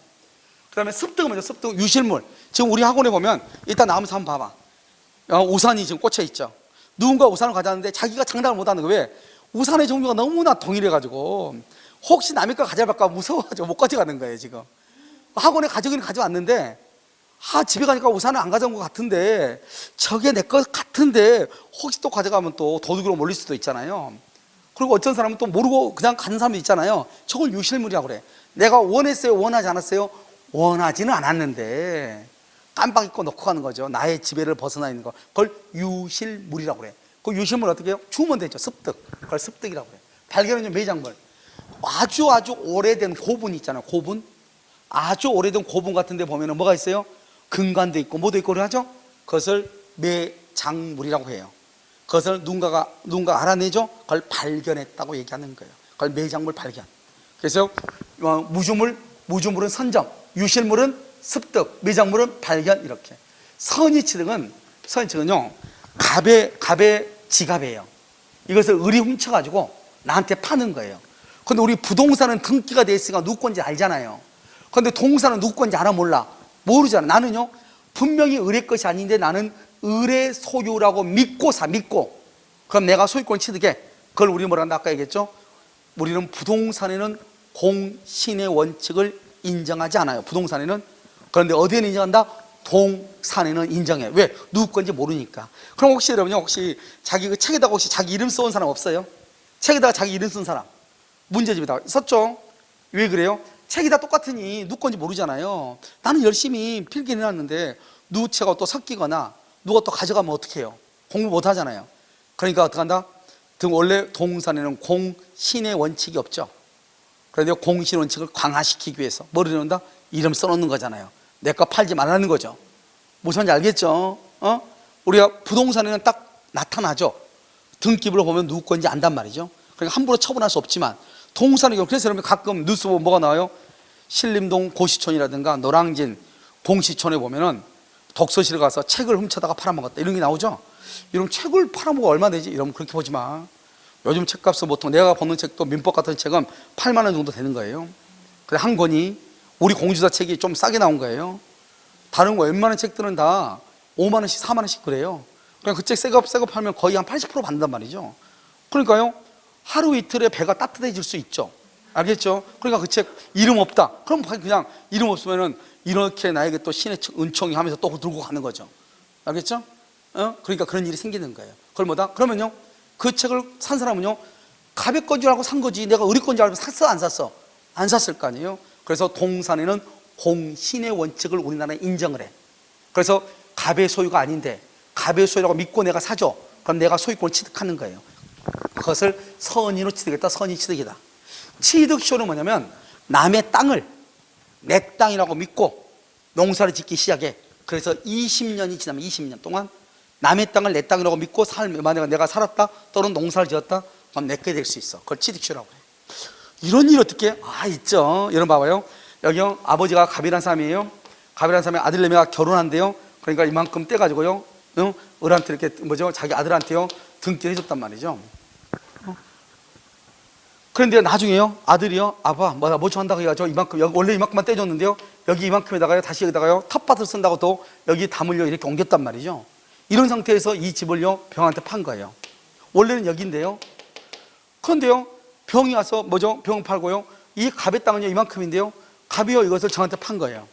그 다음에 습득은 뭐죠? 습득, 유실물. 지금 우리 학원에 보면 일단 나오면서 한번 봐봐. 우산이 지금 꽂혀 있죠. 누군가 우산을 가져왔는데 자기가 장담을 못하는 거예요. 왜? 우산의 종류가 너무나 동일해가지고 혹시 남의 거 가져갈까 무서워가지고 못 가져가는 거예요. 지금 학원에 가져오긴 가져왔는데, 집에 가니까 우산을 안 가져온 것 같은데, 저게 내 것 같은데 혹시 또 가져가면 또 도둑으로 몰릴 수도 있잖아요. 그리고 어떤 사람은 또 모르고 그냥 가는 사람도 있잖아요. 저걸 유실물이라고 그래. 내가 원했어요? 원하지 않았어요? 원하지는 않았는데 깜빡 잊고 놓고 가는 거죠. 나의 지배를 벗어나 있는 거. 그걸 유실물이라고 그래. 그 유실물 어떻게 해요? 주면 되죠. 습득. 그걸 습득이라고 그래. 발견은 매장물. 아주 오래된 고분 있잖아요. 고분. 아주 오래된 고분 같은 데 보면은 뭐가 있어요? 근간도 있고 뭐도 있고 그러죠. 그것을 매장물이라고 해요. 그것을 누군가 알아내죠. 그걸 발견했다고 얘기하는 거예요. 그걸 매장물 발견. 그래서 무주물은 선점, 유실물은 습득, 매장물은 발견. 이렇게 선의취득은요 갑의 지갑이에요. 이것을 을이 훔쳐가지고 나한테 파는 거예요. 근데 우리 부동산은 등기가 돼 있으니까 누구 건지 알잖아요. 근데 동산은 누구 건지 알아 몰라? 모르잖아. 나는요 분명히 을의 것이 아닌데 나는 을의 소유라고 믿고 그럼 내가 소유권 취득해. 그걸 우리 뭐라 한다 아까 얘기했죠. 우리는 부동산에는 공신의 원칙을 인정하지 않아요. 부동산에는. 그런데 어디에는 인정한다? 동산에는 인정해. 왜? 누구 건지 모르니까. 그럼 혹시 여러분요 혹시 자기 그 책에다가 혹시 자기 이름 써온 사람 없어요? 책에다가 자기 이름 쓴 사람 문제집에다가 썼죠? 왜 그래요? 책이 다 똑같으니 누구 건지 모르잖아요. 나는 열심히 필기해놨는데 누구 책하고 또 섞이거나 누가 또 가져가면 어떻게 해요? 공부 못 하잖아요. 그러니까 어떻게 한다? 원래 동산에는 공신의 원칙이 없죠. 그런데 공신 원칙을 강화시키기 위해서 뭐를 해놓는다? 이름 써놓는 거잖아요. 내 거 팔지 말라는 거죠. 무슨 말인지 알겠죠? 우리가 부동산에는 딱 나타나죠. 등기부를 보면 누구 건지 안단 말이죠. 그러니까 함부로 처분할 수 없지만 동산의 경우, 그래서 여러분 가끔 뉴스 보면 뭐가 나와요? 신림동 고시촌이라든가 노량진 공시촌에 보면은 독서실에 가서 책을 훔쳐다가 팔아먹었다 이런 게 나오죠. 이러면 책을 팔아먹어 얼마 되지? 이러면 그렇게 보지 마. 요즘 책값은 보통 내가 보는 책도 민법 같은 책은 8만 원 정도 되는 거예요. 근데 한 권이 우리 공주사 책이 좀 싸게 나온 거예요. 다른 거 웬만한 책들은 다 5만 원씩 4만 원씩 그래요. 그러니까 그 책 새거 팔면 거의 한 80% 받는단 말이죠. 그러니까요 하루 이틀에 배가 따뜻해질 수 있죠. 알겠죠? 그러니까 그 책 이름 없다. 그럼 그냥 이름 없으면은 이렇게 나에게 또 신의 은총이 하면서 또 들고 가는 거죠. 알겠죠? 그러니까 그런 일이 생기는 거예요. 그걸 뭐다? 그러면요 그 책을 산 사람은요 갑의 건 줄 알고 산 거지 내가 을의 건 줄 알고 샀어 안 샀어? 안 샀을 거 아니에요. 그래서 동산에는 공신의 원칙을 우리나라에 인정을 해. 그래서 갑의 소유가 아닌데 갑의 소유라고 믿고 내가 사죠. 그럼 내가 소유권을 취득하는 거예요. 그것을 선의로 취득했다. 선의 취득이다. 취득쇼는 뭐냐면 남의 땅을 내 땅이라고 믿고 농사를 짓기 시작해. 그래서 20년이 지나면 20년 동안 남의 땅을 내 땅이라고 믿고 만약에 내가 살았다 또는 농사를 지었다 그럼 내게 될 수 있어. 그걸 취득쇼라고 해. 이런 일 어떻게? 있죠. 여러분 봐봐요. 여기요 아버지가 갑이라는 사람이에요. 갑이라는 사람이 아들내미가 결혼한대요. 그러니까 이만큼 떼가지고요 을한테 이렇게 자기 아들한테요 등기를 해줬단 말이죠. 그런데 나중에요 아들이요 아빠 뭐 좋아한다고 해가지고 이만큼 원래 이만큼만 떼줬는데요 여기 이만큼에다가요 다시 여기다가요 텃밭을 쓴다고 또 여기 담을려 이렇게 옮겼단 말이죠. 이런 상태에서 이 집을요 병한테 판 거예요. 원래는 여기인데요. 그런데요 병이 와서 병을 팔고요 이 갑의 땅은요 이만큼인데요 갑이요 이것을 저한테 판 거예요.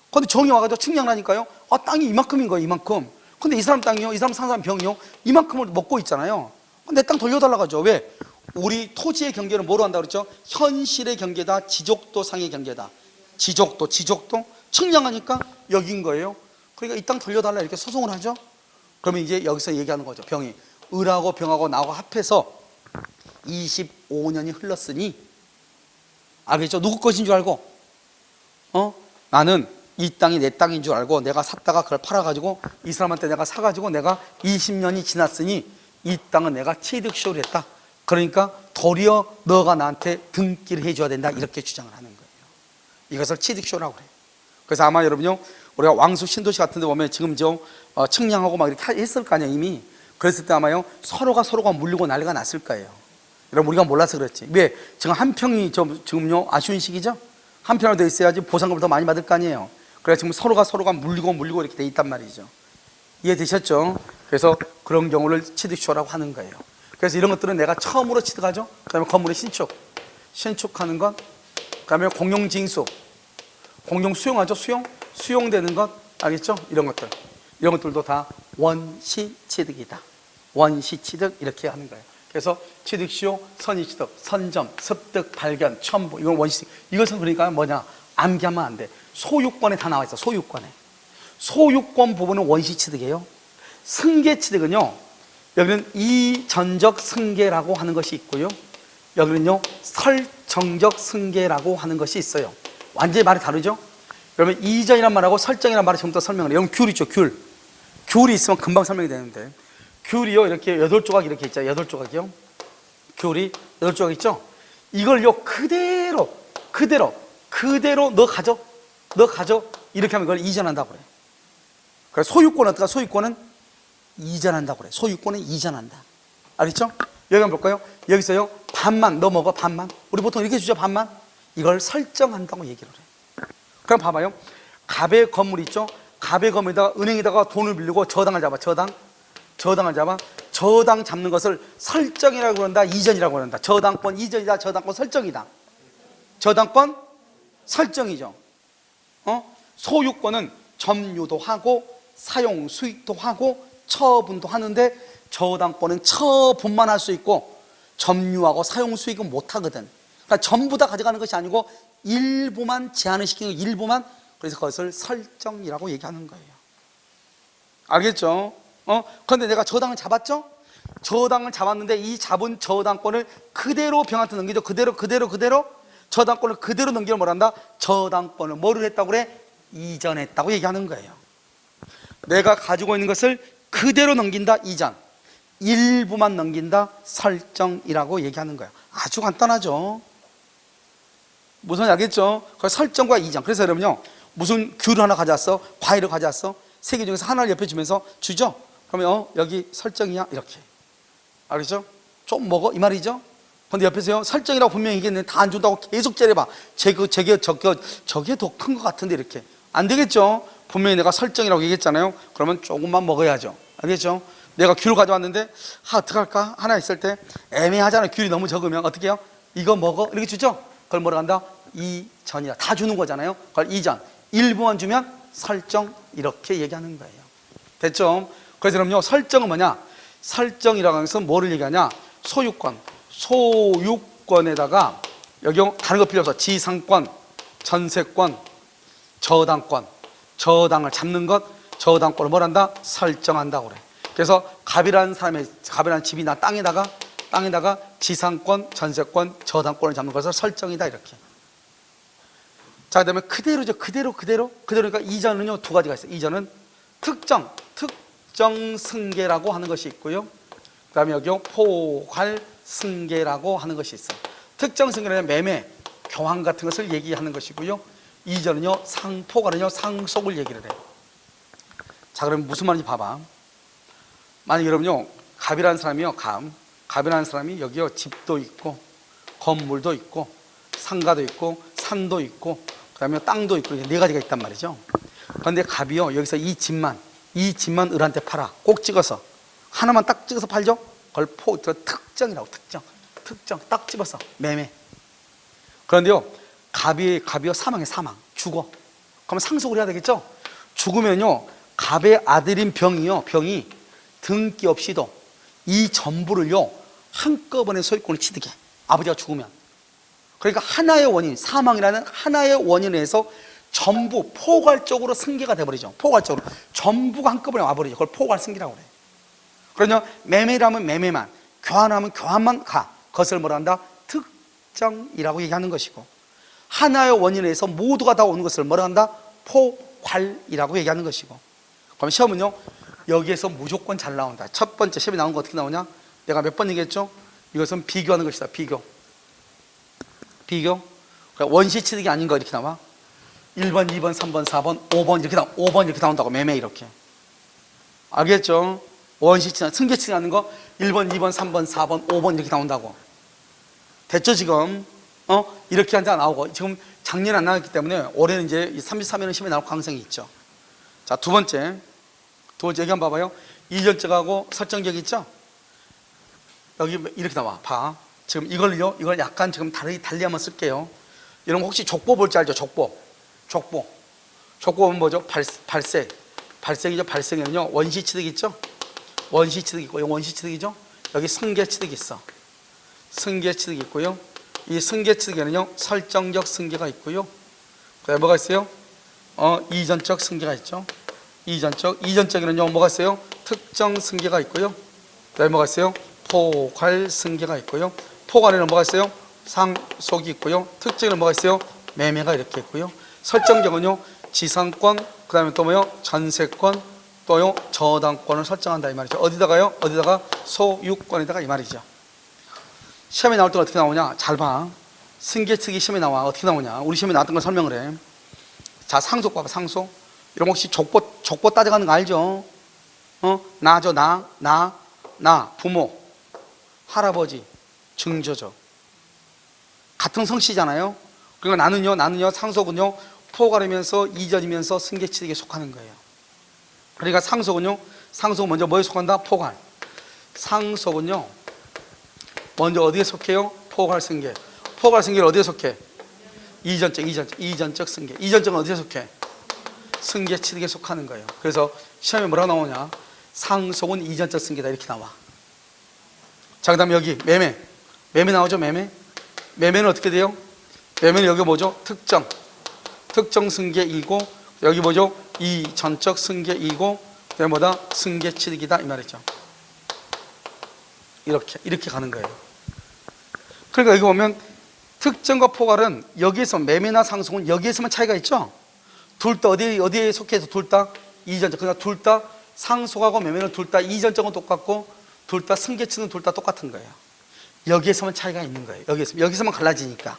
근데 정이 와가지고 측량하니까요 땅이 이만큼인 거예요. 이만큼. 근데 이 사람 땅이요 이 사람 산 사람 병이요 이만큼을 먹고 있잖아요. 내 땅 돌려달라고 하죠. 왜? 우리 토지의 경계는 뭐로 한다고 그랬죠? 현실의 경계다 지족도상의 경계다. 지족도 측량하니까 여긴 거예요. 그러니까 이 땅 돌려달라 이렇게 소송을 하죠. 그러면 이제 여기서 얘기하는 거죠. 병이 을하고 병하고 나하고 합해서 25년이 흘렀으니 알겠죠? 누구 것인 줄 알고 나는 이 땅이 내 땅인 줄 알고 내가 샀다가 그걸 팔아가지고 이 사람한테 내가 사가지고 내가 20년이 지났으니 이 땅은 내가 취득쇼를 했다. 그러니까 도리어 너가 나한테 등기를 해줘야 된다 이렇게 주장을 하는 거예요. 이것을 취득쇼라고 해요. 그래서 아마 여러분요 우리가 왕수 신도시 같은 데 보면 지금 측량하고 막 이렇게 했을 거 아니에요 이미. 그랬을 때 아마요 서로가 물리고 난리가 났을 거예요. 여러분 우리가 몰라서 그렇지. 왜? 지금 한 평이 지금요 아쉬운 시기죠. 한 평으로 돼 있어야지 보상금을 더 많이 받을 거 아니에요. 그래서 지금 서로가 물리고 이렇게 돼 있단 말이죠. 이해되셨죠? 그래서 그런 경우를 취득쇼라고 하는 거예요. 그래서 이런 것들은 내가 처음으로 취득하죠. 그다음에 건물의 신축하는 것, 그다음에 공용징수, 공용 수용하죠. 수용되는 것, 알겠죠? 이런 것들도 다 원시취득이다. 원시취득 이렇게 하는 거예요. 그래서 취득시효, 선의취득, 선점, 습득, 발견, 첨부 이건 원시취득. 이것은 그러니까 뭐냐? 암기하면 안 돼. 소유권에 다 나와 있어. 소유권 부분은 원시취득이에요. 승계취득은요 여기는 이전적 승계라고 하는 것이 있고요 여기는요 설정적 승계라고 하는 것이 있어요. 완전히 말이 다르죠. 그러면 이전이란 말하고 설정이란 말을 지금부터 설명을 해요. 여러분 귤 있죠, 귤. 귤이 있으면 금방 설명이 되는데, 귤이요 이렇게 8조각 이렇게 있죠. 8조각이요. 귤이 8조각 있죠. 이걸요 그대로 너 가져 이렇게 하면 그걸 이전한다고 그래. 그래서 소유권은 어떨까? 소유권은 이전한다고 그래. 소유권은 이전한다. 알겠죠? 여기 한번 볼까요? 여기서요 반만 너 먹어. 반만. 우리 보통 이렇게 주죠. 반만. 이걸 설정한다고 얘기를 해. 그럼 봐봐요. 갑의 건물 있죠. 갑의 건물에다가 은행에다가 돈을 빌리고 저당을 잡아. 저당을 잡아. 저당 잡는 것을 설정이라고 그런다, 이전이라고 그런다. 저당권 이전이다, 저당권 설정이다. 저당권 설정이죠. 소유권은 점유도 하고 사용 수익도 하고 처분도 하는데, 저당권은 처분만 할 수 있고 점유하고 사용 수익은 못 하거든. 그러니까 전부 다 가져가는 것이 아니고 일부만 제한을 시키는 거, 일부만. 그래서 그것을 설정이라고 얘기하는 거예요. 알겠죠? 그런데 내가 저당을 잡았죠? 저당을 잡았는데 이 잡은 저당권을 그대로 병한테 넘기죠. 그대로 저당권을 그대로 넘기면 뭐란다? 저당권을 뭐를 했다고 그래? 이전했다고 얘기하는 거예요. 내가 가지고 있는 것을 그대로 넘긴다, 이전. 일부만 넘긴다, 설정이라고 얘기하는 거예요. 아주 간단하죠. 무슨 알겠죠? 그 설정과 이전. 그래서 여러분요, 무슨 귤을 하나 가져왔어, 과일을 가져왔어, 세 개 중에서 하나를 옆에 주면서 주죠. 그러면 여기 설정이야 이렇게. 알겠죠? 좀 먹어 이 말이죠. 근데 옆에서요 설정이라고 분명히 얘기했는데 다 안 준다고 계속 째려봐. 저게 더 큰 것 같은데 이렇게. 안 되겠죠? 분명히 내가 설정이라고 얘기했잖아요. 그러면 조금만 먹어야죠. 알겠죠? 내가 귤 가져왔는데 어떡할까? 하나 있을 때 애매하잖아요. 귤이 너무 적으면 어떻게 해요? 이거 먹어 이렇게 주죠? 그걸 뭐라 한다? 이전이다. 다 주는 거잖아요. 그걸 이전. 일부만 주면 설정, 이렇게 얘기하는 거예요. 됐죠? 그래서 그럼요 설정은 뭐냐? 설정이라고 하는 것은 뭐를 얘기하냐? 소유권에다가 여기 다른 거 필요 없어. 지상권, 전세권, 저당을 잡는 것, 저당권을 뭘 한다? 설정한다고 그래. 그래서 갑이라는 집이나 땅에다가 지상권, 전세권, 저당권을 잡는 것을 설정이다 이렇게. 자, 그다음에 그대로죠. 그대로니까 이전은요 두 가지가 있어요. 이전은 특정 승계라고 하는 것이 있고요. 그다음에 여기요 포괄 승계라고 하는 것이 있어요. 특정 승계는 매매, 교환 같은 것을 얘기하는 것이고요. 이전은요 포괄은요 상속을 얘기를 해요. 자, 그럼 무슨 말인지 봐봐. 만약 여러분요 갑이라는 사람이요 갑이라는 사람이 여기요 집도 있고 건물도 있고 상가도 있고 산도 있고 그다음에 땅도 있고 이렇게 네 가지가 있단 말이죠. 그런데 갑이요 여기서 이 집만 을한테 팔아. 꼭 찍어서 하나만 딱 찍어서 팔죠. 그걸 특정이라고. 특정 딱 집어서 매매. 그런데요 갑이요 사망 죽어. 그러면 상속을 해야 되겠죠. 죽으면요 갑의 아들인 병이 등기 없이도 이 전부를요 한꺼번에 소유권을 취득해. 아버지가 죽으면. 그러니까 하나의 원인, 사망이라는 하나의 원인에서 전부 포괄적으로 승계가 돼버리죠. 포괄적으로 전부가 한꺼번에 와버리죠. 그걸 포괄 승계라고 그래요. 그러냐 매매라면 매매만, 교환하면 교환만 가. 그것을 뭐라 한다? 특정이라고 얘기하는 것이고, 하나의 원인에서 모두가 다 오는 것을 뭐라 한다? 포괄이라고 얘기하는 것이고. 그럼 시험은요 여기에서 무조건 잘 나온다. 첫 번째 시험에 나온 거 어떻게 나오냐? 내가 몇 번 얘기했죠? 이것은 비교하는 것이다. 비교. 그러니까 원시 취득이 아닌 거 이렇게 나와. 1번, 2번, 3번, 4번, 5번 이렇게 5번 이렇게 나온다고. 매매 이렇게. 알겠죠? 원시 취득, 승계 취득 하는 거 1번, 2번, 3번, 4번, 5번 이렇게 나온다고. 됐죠 지금? 이렇게 한 장 나오고, 지금 작년에 안 나왔기 때문에 올해는 이제 33일은 시험에 나올 가능성이 있죠. 자, 두 번째 여기 한번 봐봐요. 이전적하고 설정적 있죠? 여기 이렇게 나와. 봐. 지금 이걸 약간 지금 달리 한번 쓸게요. 여러분 혹시 족보 볼 줄 알죠? 족보는 뭐죠? 발생이죠. 발생에는요 원시 취득 있죠? 원시 취득 있고, 이거 원시 취득이죠? 여기 승계 취득이 있어. 승계 취득이 있고요. 이 승계 취득에는요 설정적 승계가 있고요. 그다음에 뭐가 있어요? 이전적 승계가 있죠. 이전적에는요 뭐가 있어요? 특정 승계가 있고요. 그다음에 뭐가 있어요? 포괄 승계가 있고요. 포괄에는 뭐가 있어요? 상속이 있고요. 특정에는 뭐가 있어요? 매매가 이렇게 있고요. 설정적은요 지상권, 그 다음에 또 뭐요? 전세권, 또요 저당권을 설정한다 이 말이죠. 어디다가요? 어디다가? 소유권에다가 이 말이죠. 시험에 나올 때 어떻게 나오냐? 잘 봐. 승계특위 시험에 나와. 어떻게 나오냐? 우리 시험에 나왔던 걸 설명을 해. 자, 상속 봐봐. 상속. 이런 거 혹시 족보 따져가는 거 알죠? 나죠. 나 부모, 할아버지, 증조죠. 같은 성씨잖아요. 그러니까 나는요 상속은요 포괄이면서 이전이면서 승계취득에 속하는 거예요. 그러니까 상속은 먼저 뭐에 속한다? 포괄. 상속은요 먼저 어디에 속해요? 포괄승계. 포괄승계를 어디에 속해? 이전적 승계. 이전적은 어디에 속해? 승계취득에 속하는 거예요. 그래서 시험에 뭐라 나오냐? 상속은 이전적 승계다 이렇게 나와. 자, 그 다음에 여기 매매 나오죠. 매매는 어떻게 돼요? 매매는 여기 뭐죠? 특정 승계이고, 여기 뭐죠? 이전적 승계이고, 그다음에 뭐다? 승계취득이다 이 말이죠. 이렇게 가는 거예요. 그러니까 여기 보면 특정과 포괄은 여기에서 매매나 상속은 여기에서만 차이가 있죠. 둘 다 어디에 속해서 둘 다 이전적. 그러니까 둘 다 상속하고 매매는 둘 다 이전적은 똑같고 둘 다 승계취득은 둘 다 똑같은 거예요. 여기에서만 차이가 있는 거예요. 여기서만 갈라지니까.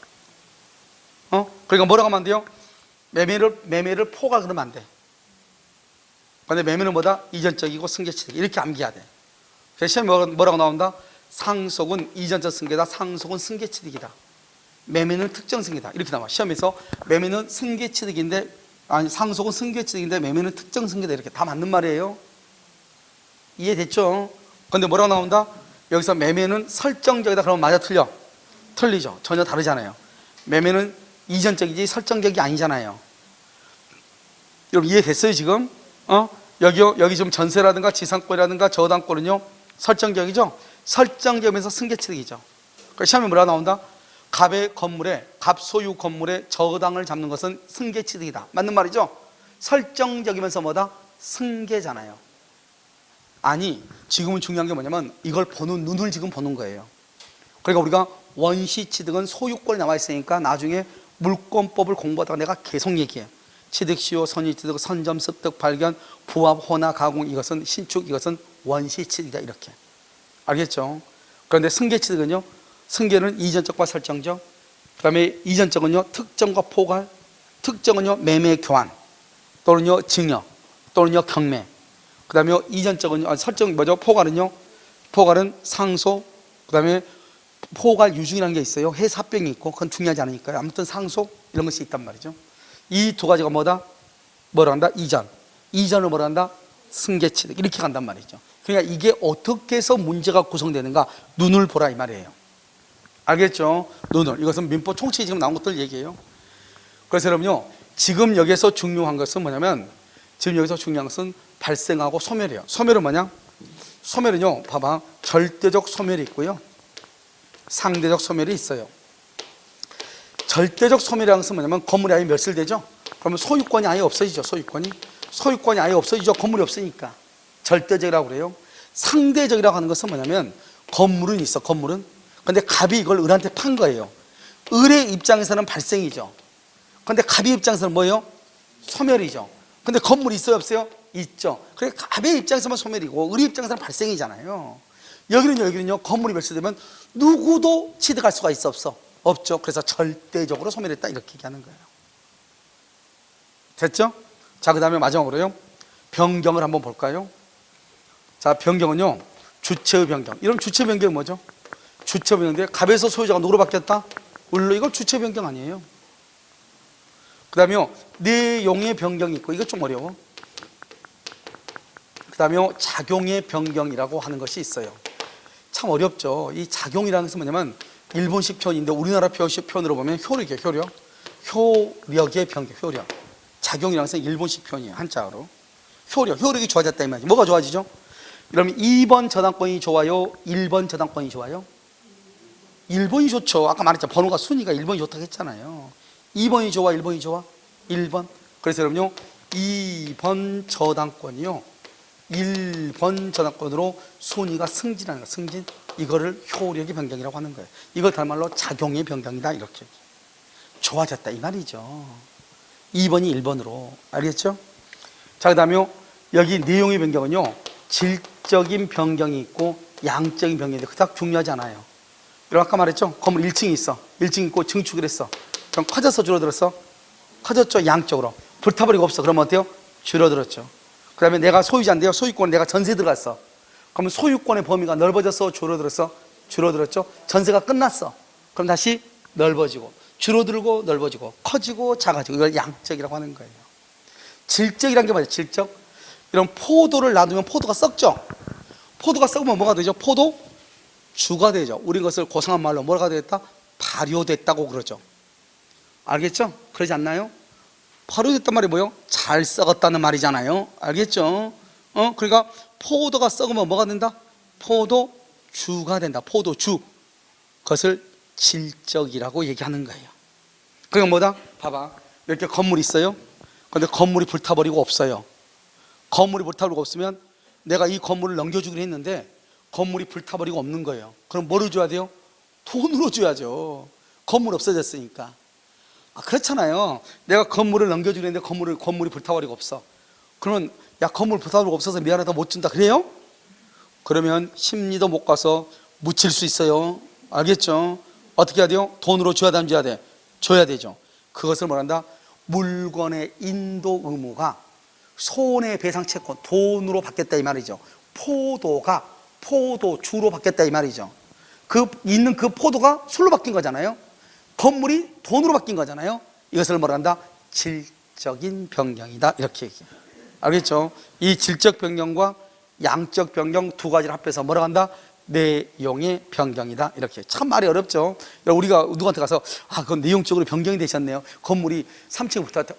그러니까 뭐라고 하면 안 돼요? 매매를 포괄 그러면 안 돼. 근데 매매는 뭐다? 이전적이고 승계취득. 이렇게 암기해야 돼. 그래서 시험에 뭐라고 나온다? 상속은 이전적 승계다. 상속은 승계취득이다. 매매는 특정 승계다. 이렇게 나와. 시험에서 매매는 승계취득인데, 아니 상속은 승계취득인데 매매는 특정 승계다. 이렇게 다 맞는 말이에요. 이해됐죠? 근데 뭐라고 나온다? 여기서 매매는 설정적이다. 그러면 맞아 틀려? 틀리죠. 전혀 다르잖아요. 매매는 이전적이지 설정적이 아니잖아요. 여러분 이해됐어요 지금? 여기 좀 전세라든가 지상권이라든가 저당권은요 설정적이죠? 설정적이면서 승계취득이죠. 그러니까 시험에 뭐라 나온다? 갑 소유 건물의 저당을 잡는 것은 승계취득이다. 맞는 말이죠? 설정적이면서 뭐다? 승계잖아요. 아니 지금은 중요한 게 뭐냐면 이걸 보는 눈을 지금 보는 거예요. 그러니까 우리가 원시취득은 소유권이 나와 있으니까 나중에 물권법을 공부하다가 내가 계속 얘기해. 취득시효, 선의취득, 선점, 습득, 발견, 부합, 혼화, 가공, 이것은 신축, 이것은 원시취득이다 이렇게. 알겠죠? 그런데 승계취득은요, 승계는 이전적과 설정적, 그 다음에 이전적은요 특정과 포괄, 특정은요 매매 교환, 또는요 증여, 또는요 경매, 그 다음에 이전적은요 설정 뭐죠? 포괄은 상속, 그 다음에 포괄 유증이라는 게 있어요. 해사병이 있고 그건 중요하지 않으니까요. 아무튼 상속 이런 것이 있단 말이죠. 이 두 가지가 뭐다? 뭐라 한다? 이전을 뭐라 한다? 승계취득. 이렇게 간단 말이죠. 그러니까 이게 어떻게 해서 문제가 구성되는가? 눈을 보라 이 말이에요. 알겠죠? 눈을. 이것은 민법 총칙이 지금 나온 것들 얘기해요. 그래서 여러분요 지금 여기서 중요한 것은 뭐냐면 지금 여기서 중요한 것은 발생하고 소멸이에요. 소멸은 뭐냐? 소멸은요 봐봐 절대적 소멸이 있고요 상대적 소멸이 있어요. 절대적 소멸이라는 것은 뭐냐면 건물이 아예 멸실되죠. 그러면 소유권이 아예 없어지죠. 소유권이 아예 없어지죠. 건물이 없으니까. 절대적이라고 그래요. 상대적이라고 하는 것은 뭐냐면 건물은 있어. 근데 갑이 이걸 을한테 판 거예요. 을의 입장에서는 발생이죠. 근데 갑의 입장에서는 뭐예요? 소멸이죠. 근데 건물이 있어요 없어요? 있죠. 그래 갑의 입장에서만 소멸이고 을의 입장에서는 발생이잖아요. 여기는요 건물이 멸실되면 누구도 취득할 수가 있어 없어? 없죠. 그래서 절대적으로 소멸했다 이렇게 얘기하는 거예요. 됐죠? 자, 그 다음에 마지막으로요 변경을 한번 볼까요? 자, 변경은요 주체의 변경. 이런 주체 변경이 뭐죠? 주체 변경인데 갑에서 소유자가 누구로 바뀌었다? 을로. 이건 주체 변경 아니에요. 그 다음에요 내용의 변경이 있고 이거 좀 어려워. 그 다음에요 작용의 변경이라고 하는 것이 있어요. 참 어렵죠. 이 작용이라는 것은 뭐냐면 일본식 표현인데 우리나라 표현으로 보면 효력의 변경, 효력. 작용이라는 것은 일본식 표현이에요. 한자어로. 효력이 좋아졌다 이 말이죠. 뭐가 좋아지죠? 그러면 2번 저당권이 좋아요? 1번 저당권이 좋아요? 1번이 좋죠. 아까 말했잖아요. 번호가 순위가 1번이 좋다고 했잖아요. 2번이 좋아? 1번이 좋아? 1번. 그래서 여러분요 2번 저당권이요 1번 저당권으로 순위가 승진하는 거예요. 승진. 이거를 효력의 변경이라고 하는 거예요. 이걸 다른 말로 작용의 변경이다 이렇게. 좋아졌다 이 말이죠. 2번이 1번으로. 알겠죠? 자, 그 다음에 여기 내용의 변경은요, 질적인 변경이 있고 양적인 변경인데 그닥 중요하지 않아요. 여러분 아까 말했죠? 건물 1층이 있어. 1층 있고 증축을 했어. 그럼 커졌어, 줄어들었어? 커졌죠, 양적으로. 불타버리고 없어. 그러면 어때요? 줄어들었죠. 그 다음에 내가 소유자인데요, 소유권에 내가 전세 들어갔어. 그러면 소유권의 범위가 넓어졌어, 줄어들었어? 줄어들었죠. 전세가 끝났어. 그럼 다시 넓어지고, 줄어들고 넓어지고, 커지고 작아지고. 이걸 양적이라고 하는 거예요. 질적이란 게 뭐예요? 질적. 이런 포도를 놔두면 포도가 썩죠. 포도가 썩으면 뭐가 되죠? 포도 주가 되죠. 우리 것을 고상한 말로 뭐가 됐다? 발효됐다고 그러죠. 알겠죠? 그러지 않나요? 발효됐단 말이 뭐예요? 잘 썩었다는 말이잖아요. 알겠죠? 그러니까 포도가 썩으면 뭐가 된다? 포도주가 된다. 포도주. 그것을 질적이라고 얘기하는 거예요. 그러니까 뭐다? 봐봐. 이렇게 건물이 있어요. 그런데 건물이 불타버리고 없어요. 건물이 불타버리고 없으면 내가 이 건물을 넘겨주기로 했는데 건물이 불타버리고 없는 거예요. 그럼 뭐로 줘야 돼요? 돈으로 줘야죠. 건물 없어졌으니까. 그렇잖아요. 내가 건물을 넘겨주기로 했는데 건물이 불타버리고 없어. 그러면 야, 건물 불타버리고 없어서 미안하다 못 준다. 그래요? 그러면 심리도 못 가서 묻힐 수 있어요. 알겠죠? 어떻게 해야 돼요? 돈으로 줘야 돼, 안 줘야 돼? 줘야 되죠. 그것을 뭐란다? 물건의 인도 의무가 손해배상 채권, 돈으로 받겠다 이 말이죠. 포도가 포도주로 받겠다 이 말이죠. 있는 그 포도가 술로 바뀐 거잖아요. 건물이 돈으로 바뀐 거잖아요. 이것을 뭐란다? 질적인 변경이다. 이렇게 얘기해요. 알겠죠? 이 질적 변경과 양적 변경 두 가지를 합해서 뭐라고 한다? 내용의 변경이다. 이렇게. 참 말이 어렵죠. 우리가 누구한테 가서 그건 내용적으로 변경이 되셨네요. 건물이 3층에 불탔대.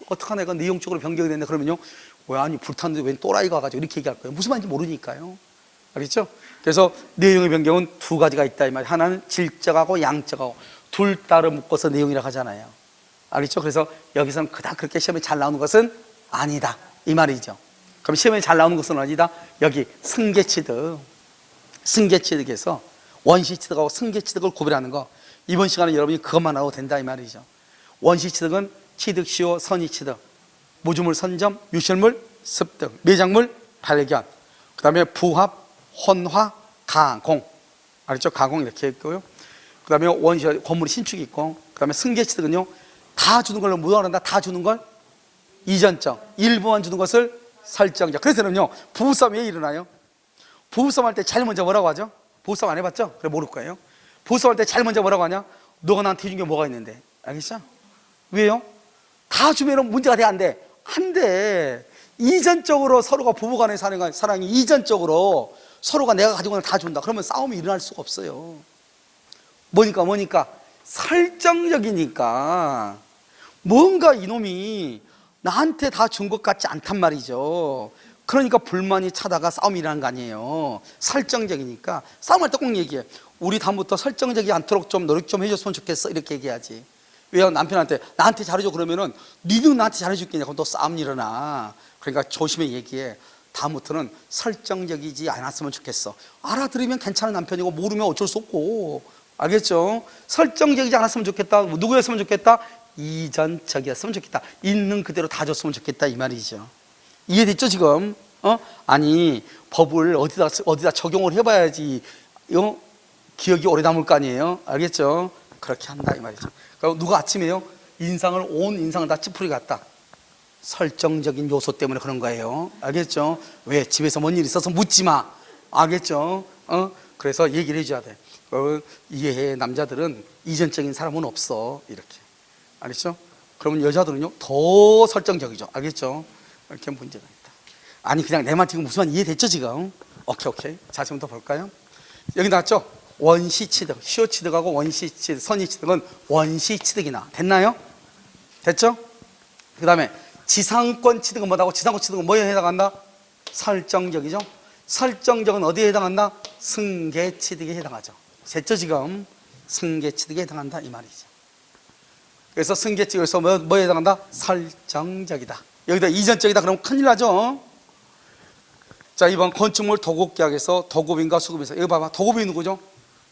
어떡하나 이건 내용적으로 변경이 됐네. 그러면요, 왜 아니 불탔는데 웬 또라이가 와가지고 이렇게 얘기할 거예요. 무슨 말인지 모르니까요. 알겠죠? 그래서 내용의 변경은 두 가지가 있다 이 말. 하나는 질적하고 양적하고 둘 따로 묶어서 내용이라고 하잖아요. 알겠죠? 그래서 여기서는 그닥 그렇게 시험에 잘 나오는 것은 아니다 이 말이죠. 그럼 시험에 잘 나오는 것은 어디다? 여기 승계취득. 승계취득에서 원시취득하고 승계취득을 구별하는 거. 이번 시간에 여러분이 그것만 하고 된다 이 말이죠. 원시취득은 취득시효 선의취득, 무주물 선점, 유실물 습득, 매장물 발견, 그 다음에 부합, 혼화, 가공. 알겠죠? 가공 이렇게 있고요. 그 다음에 건물이 신축이 있고, 그 다음에 승계취득은요, 다 주는 걸로 무효한다. 다 주는 걸 이전적, 일부만 주는 것을 설정적. 그래서는요, 부부싸움 왜 일어나요? 부부싸움 할 때 제일 먼저 뭐라고 하죠? 부부싸움 안 해봤죠? 그래 모를 거예요. 부부싸움 할 때 제일 먼저 뭐라고 하냐? 너가 나한테 해준 게 뭐가 있는데. 알겠죠? 왜요? 다 주면 문제가 돼, 안 돼? 안 돼. 이전적으로 서로가 부부간의 사랑이 이전적으로 서로가 내가 가지고 있는 걸 다 준다. 그러면 싸움이 일어날 수가 없어요. 뭐니까 설정적이니까 뭔가 이놈이 나한테 다 준 것 같지 않단 말이죠. 그러니까 불만이 차다가 싸움이 일어나는 거 아니에요. 설정적이니까. 싸움할 때 꼭 얘기해. 우리 다음부터 설정적이 않도록 좀 노력 좀 해줬으면 좋겠어. 이렇게 얘기하지. 왜요? 남편한테 나한테 잘해줘 그러면은 니도 나한테 잘해줄겠냐. 그럼 또 싸움 일어나. 그러니까 조심해 얘기해. 다음부터는 설정적이지 않았으면 좋겠어. 알아들으면 괜찮은 남편이고 모르면 어쩔 수 없고. 알겠죠? 설정적이지 않았으면 좋겠다. 누구였으면 좋겠다? 이전적이었으면 좋겠다. 있는 그대로 다 줬으면 좋겠다 이 말이죠. 이해됐죠 지금? 아니 법을 어디다 적용을 해봐야지 기억이 오래 남을 거 아니에요. 알겠죠? 그렇게 한다 이 말이죠. 그러니까 누가 아침에요 온 인상을 다 찌푸리 갔다. 설정적인 요소 때문에 그런 거예요. 알겠죠? 왜? 집에서 뭔 일 있어서 묻지 마. 알겠죠? 그래서 얘기를 해줘야 돼. 이해해. 남자들은 이전적인 사람은 없어. 이렇게. 알겠죠? 그러면 여자들은요 더 설정적이죠. 알겠죠? 이렇게 문제가 있다. 아니 그냥 내 말 지금 무슨 말 이해됐죠 지금? 오케이. 자 지금 더 볼까요? 여기 나왔죠? 원시취득, 시효취득하고 원시취득, 선의취득은 원시취득이나 됐나요? 됐죠? 그 다음에 지상권 취득은 뭐다고? 지상권 취득은 뭐에 해당한다? 설정적이죠? 설정적은 어디에 해당한다? 승계취득에 해당하죠. 됐죠 지금? 승계취득에 해당한다 이 말이죠. 그래서 승계취득에서 뭐에 해당한다? 설정적이다. 여기다 이전적이다 그러면 큰일 나죠. 자 이번 건축물 도급계약에서 도급인과 수급인에서 여기 봐봐. 도급이 누구죠?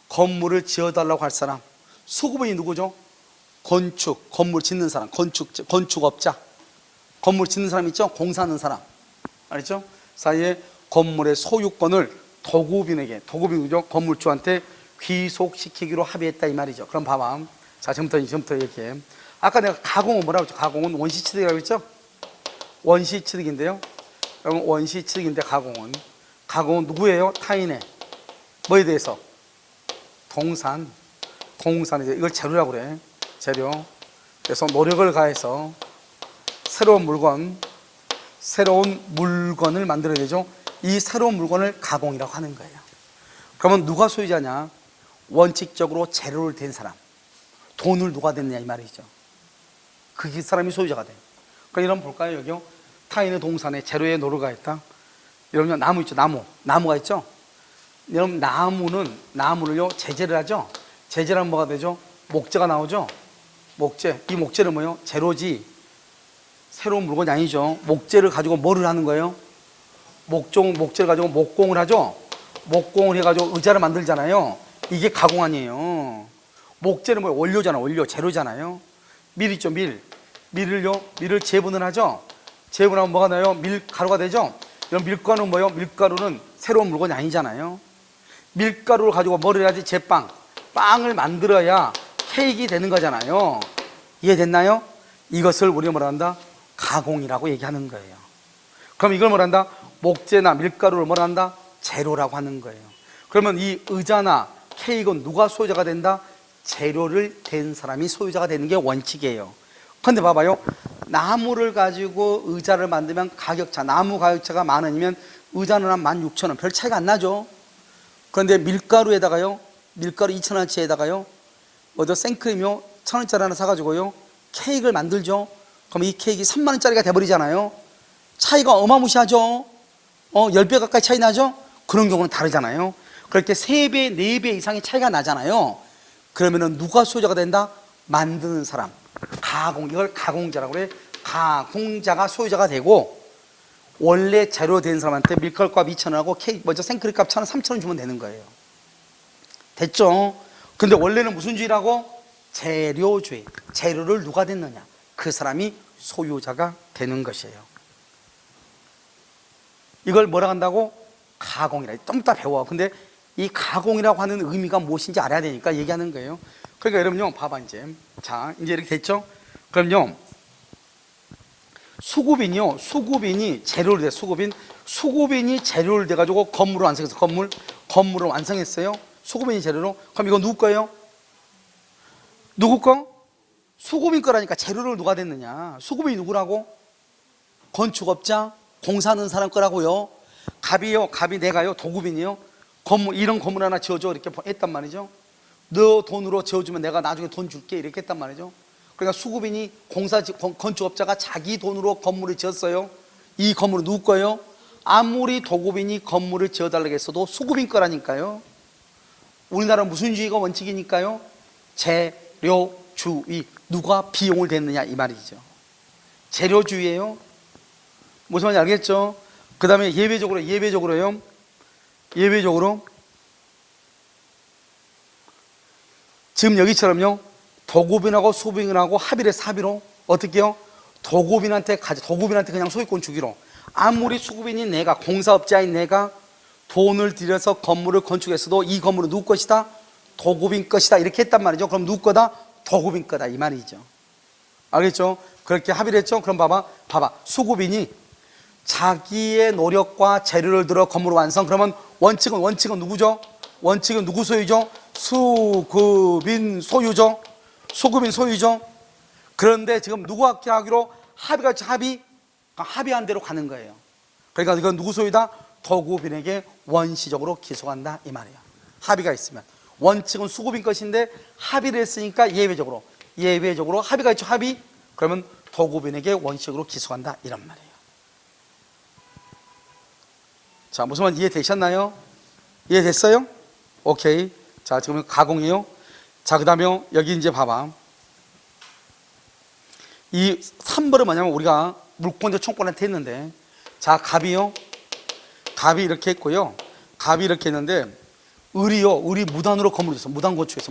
건물을 지어달라고 할 사람. 수급인이 누구죠? 건축, 건물 짓는 사람, 건축업자, 건물 짓는 사람 있죠? 공사하는 사람, 알죠? 사이에 건물의 소유권을 도급인에게, 도급인이죠? 건물주한테 귀속시키기로 합의했다 이 말이죠. 그럼 봐봐. 자, 지금부터 얘기해. 아까 내가 가공은 뭐라고 했죠? 가공은 원시취득이라고 했죠? 원시취득인데요. 여러분, 원시취득인데 가공은 누구예요? 타인의 뭐에 대해서? 동산이죠. 이걸 재료라고 그래. 재료. 그래서 노력을 가해서 새로운 물건을 만들어야 되죠. 이 새로운 물건을 가공이라고 하는 거예요. 그러면 누가 소유자냐? 원칙적으로 재료를 댄 사람. 돈을 누가 댔냐 이 말이죠. 그 사람이 소유자가 돼. 그러니까 여러분 볼까요? 여기요. 타인의 동산에 재료에 노력을 가했다. 여러분 나무 있죠? 나무가 있죠? 여러분 나무를요 제재를 하죠. 제재하면 뭐가 되죠? 목재가 나오죠. 이 목재는 뭐예요? 재료지. 새로운 물건이 아니죠. 목재를 가지고 뭐를 하는 거예요? 목재를 가지고 목공을 하죠. 목공을 해가지고 의자를 만들잖아요. 이게 가공 아니에요. 목재는 뭐예요? 원료, 재료잖아요. 밀 있죠, 밀을 재분을 하죠. 재분하면 뭐가 나요? 밀가루가 되죠. 이런 밀가루는 뭐예요? 밀가루는 새로운 물건이 아니잖아요. 밀가루를 가지고 뭐를 해야지? 빵을 만들어야 케이크 되는 거잖아요. 이해됐나요? 이것을 우리가 뭐라 한다? 가공이라고 얘기하는 거예요. 그럼 이걸 뭐라 한다? 목재나 밀가루를 뭐라 한다? 재료라고 하는 거예요. 그러면 이 의자나 케이크는 누가 소유자가 된다? 재료를 댄 사람이 소유자가 되는 게 원칙이에요. 근데 봐봐요. 나무를 가지고 의자를 만들면 나무 가격차가 10,000원이면 의자는 한 16,000원. 별 차이가 안 나죠. 그런데 밀가루 2,000원어치에다가요. 생크림이요. 1,000원짜리 하나 사가지고요. 케이크를 만들죠. 그럼 이 케이크 30,000원짜리가 돼버리잖아요. 차이가 어마무시하죠. 10배 가까이 차이 나죠. 그런 경우는 다르잖아요. 그렇게 3배, 4배 이상의 차이가 나잖아요. 그러면은 누가 소유자가 된다? 만드는 사람. 이걸 가공자라고 그래. 가공자가 소유자가 되고, 원래 재료 된 사람한테 밀가루 값 2,000원하고 생크림 값 1,000원, 3,000원 주면 되는 거예요. 됐죠? 근데 원래는 무슨 주의라고? 재료주의. 재료를 누가 됐느냐? 그 사람이 소유자가 되는 것이에요. 이걸 뭐라 한다고? 가공이라. 좀 이따 배워. 근데 이 가공이라고 하는 의미가 무엇인지 알아야 되니까 얘기하는 거예요. 그러니까 여러분요, 봐봐, 이제. 자, 이제 이렇게 됐죠? 그럼요, 수급인이 재료를 대, 수급인이 재료를 대가지고 건물을 완성해서, 건물을 완성했어요. 수급인이 재료로. 그럼 이거 누구 거예요? 누구 거? 수급인 거라니까. 재료를 누가 됐느냐? 수급인이 누구라고? 건축업자, 공사하는 사람 거라고요. 갑이 내가요, 도급인이요. 이런 건물 하나 지어줘 이렇게 했단 말이죠. 너 돈으로 지어주면 내가 나중에 돈 줄게 이렇게 했단 말이죠. 그러니까 수급인이 건축업자가 자기 돈으로 건물을 지었어요. 이 건물은 누구 거예요? 아무리 도급인이 건물을 지어달라고 했어도 수급인 거라니까요. 우리나라 무슨 주의가 원칙이니까요? 재료주의. 누가 비용을 댔느냐 이 말이죠. 재료주의예요. 무슨 말인지 알겠죠? 그 다음에 예외적으로요. 지금 여기처럼요, 도급인하고 수급인하고 합의를 해서 합의로 어떻게 해요? 도급인한테 그냥 소유권 주기로. 아무리 수급인인 내가, 공사업자인 내가 돈을 들여서 건물을 건축했어도 이 건물은 누구 것이다? 도급인 것이다 이렇게 했단 말이죠. 그럼 누구 거다? 도급인 거다 이 말이죠. 알겠죠? 그렇게 합의를 했죠. 그럼 봐봐. 수급인이 자기의 노력과 재료를 들어 건물을 완성. 그러면 원칙은 누구죠? 원칙은 누구 소유죠? 수급인 소유죠. 그런데 지금 누구와 하기로 합의한 대로 가는 거예요. 그러니까 이건 누구 소유다? 도급인에게 원시적으로 기속한다 이 말이에요. 합의가 있으면. 원칙은 수급인 것인데 합의를 했으니까 예외적으로 합의가 있죠. 그러면 도급인에게 원시적으로 기속한다 이런 말이에요. 자, 무슨 말 이해되셨나요? 이해됐어요? 오케이. 자, 지금 가공이에요. 자, 그 다음에 여기 이제 봐봐. 이 3번은 뭐냐면 우리가 물권자 총권한테 했는데, 자, 갑이 이렇게 했고요. 갑이 이렇게 했는데, 을이 무단으로 건물을 줬어. 무단 건축.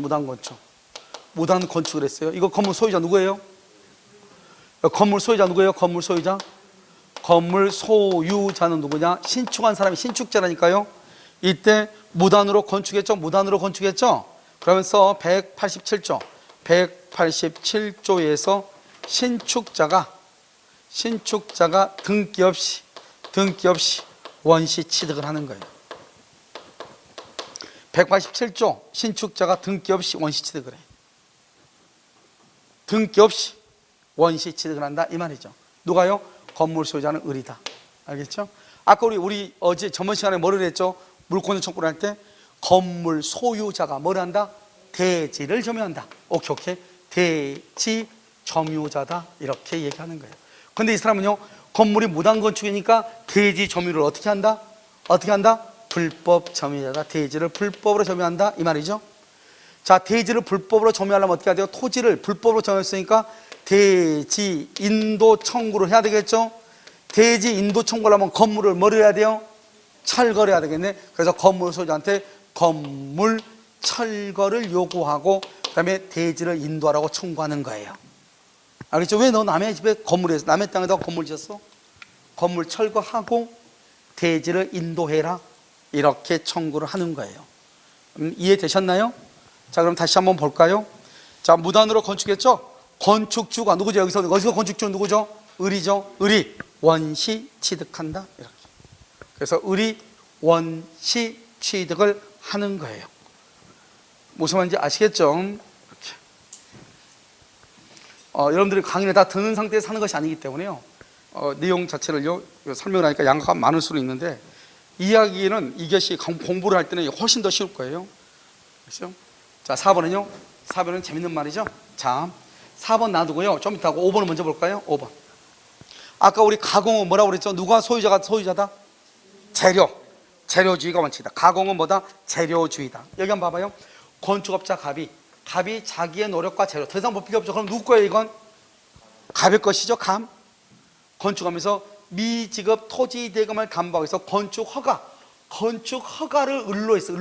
무단 건축을 했어요. 이거 건물 소유자 누구예요? 건물 소유자 누구예요? 건물 소유자. 건물 소유자는 누구냐? 신축한 사람이 신축자라니까요. 이때 무단으로 건축했죠. 무단으로 건축했죠. 그러면서 187조 187조에서 신축자가 등기 없이 원시 취득을 하는 거예요. 187조 신축자가 등기 없이 원시 취득을 해. 등기 없이 원시 취득을 한다 이 말이죠. 누가요? 건물 소유자는 을이다. 알겠죠? 아까 우리 어제 저번 시간에 뭐를 했죠? 물권을 청구를 할 때 건물 소유자가 뭘 한다? 대지를 점유한다. 오케이. 대지 점유자다 이렇게 얘기하는 거예요. 근데 이 사람은요, 건물이 무단 건축이니까 대지 점유를 어떻게 한다? 불법 점유자다. 대지를 불법으로 점유한다 이 말이죠. 자, 대지를 불법으로 점유하려면 어떻게 해야 돼요? 토지를 불법으로 점유했으니까 대지 인도 청구를 해야 되겠죠. 대지 인도 청구를 하면 건물을 뭐를 해야 돼요? 철거를 해야 되겠네. 그래서 건물 소유자한테 건물 철거를 요구하고 그다음에 대지를 인도하라고 청구하는 거예요. 알겠죠? 왜 너 남의 집에 건물에서 남의 땅에다가 건물 지었어? 건물 철거하고 대지를 인도해라 이렇게 청구를 하는 거예요. 이해되셨나요? 자, 그럼 다시 한번 볼까요? 자, 무단으로 건축했죠? 건축주가 누구죠? 여기서 건축주는 누구죠? 을이죠. 을이 원시 취득한다 이렇게. 그래서 을이 원시 취득을 하는 거예요. 무슨 말인지 아시겠죠? 이렇게. 여러분들이 강의를 다 듣는 상태에서 하는 것이 아니기 때문에요. 내용 자체를요 설명을 하니까 양가가 많을 수는 있는데 이야기는 이것이 공부를 할 때는 훨씬 더 쉬울 거예요. 그렇죠? 자, 4번은요. 4번은 재밌는 말이죠. 자, 4번 놔두고요. 좀 이따 하고 5번을 먼저 볼까요? 5번. 아까 우리 가공은 뭐라고 그랬죠? 누가 소유자다? 재료주의가 원칙이다. 가공은 뭐다? 재료주의다. 여기 한번 봐봐요. 건축업자 갑이 자기의 노력과 재료 더 이상 볼 필요 없죠. 그럼 누구 거예요 이건? 갑의 것이죠. 감. 건축하면서 미지급 토지 대금을 담보하기 위해서 건축 허가를 을로 했어.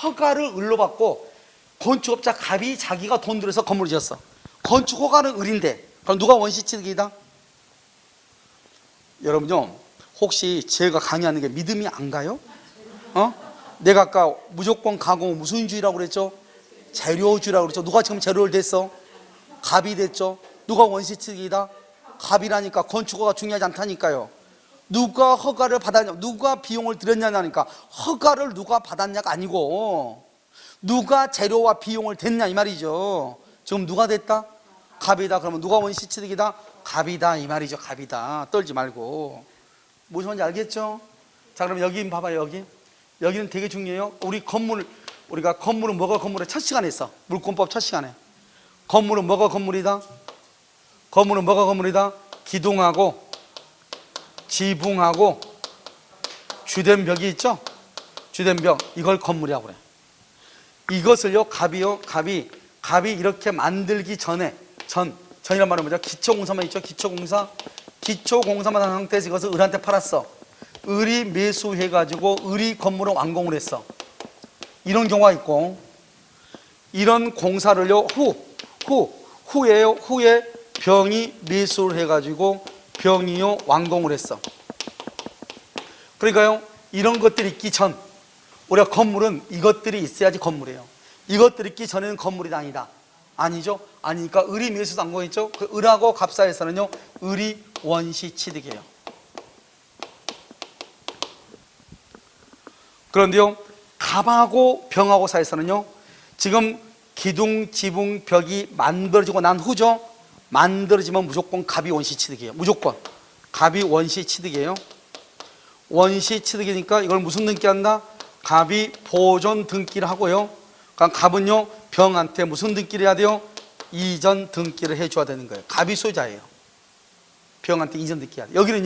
허가를 을로 받고 건축업자 갑이 자기가 돈 들여서 건물을 지었어. 건축 허가는 을인데 그럼 누가 원시 취득이다? 여러분요, 혹시 제가 강의하는 게 믿음이 안 가요? 내가 아까 무조건 가공 무슨 주의라고 그랬죠? 재료주의라고 그랬죠. 누가 지금 재료를 됐어? 갑이 됐죠. 누가 원시 취득이다? 갑이라니까. 건축허가 중요하지 않다니까요. 누가 허가를 받았냐, 누가 비용을 들였냐니까. 허가를 누가 받았냐가 아니고 누가 재료와 비용을 댔냐 이 말이죠. 지금 누가 됐다? 갑이다. 그러면 누가 원시 취득이다? 갑이다 이 말이죠. 갑이다. 떨지 말고. 무슨 말인지 알겠죠? 자, 그럼 여기 봐봐요. 여기는 되게 중요해요. 우리가 건물은 뭐가 건물에 첫 시간에 했어. 물권법 첫 시간에. 건물은 뭐가 건물이다? 기둥하고 지붕하고 주된 벽이 있죠? 주된 벽. 이걸 건물이라고 그래. 이것을요, 갑이 이렇게 만들기 전이란 말은 뭐죠? 기초공사만 있죠? 기초공사만 한 상태에서 이것을 을한테 팔았어. 을이 매수해가지고 을이 건물을 완공을 했어. 이런 경우가 있고, 이런 공사를요, 후에 병이 매수를 해가지고 병이요 완공을 했어. 그러니까요, 이런 것들이 있기 전, 우리가 건물은 이것들이 있어야지 건물이에요. 이것들이 있기 전에는 건물이 아니다. 아니죠? 아니니까 을이 매수 완공했죠. 그 을하고 갑 사이에서는요, 을이 원시 취득이에요. 그런데요, 갑하고 병하고 사이에서는요, 지금 기둥, 지붕, 벽이 만들어지고 난 후죠. 만들어지면 무조건 갑이 원시 취득이에요. 무조건 갑이 원시 취득이에요. 원시 취득이니까 이걸 무슨 등기 한다? 갑이 보존 등기를 하고요. 그러니까 갑은요, 병한테 무슨 등기를 해야 돼요? 이전 등기를 해줘야 되는 거예요. 갑이 소유자예요. 병한테 이전 등기 해야 돼요. 여기는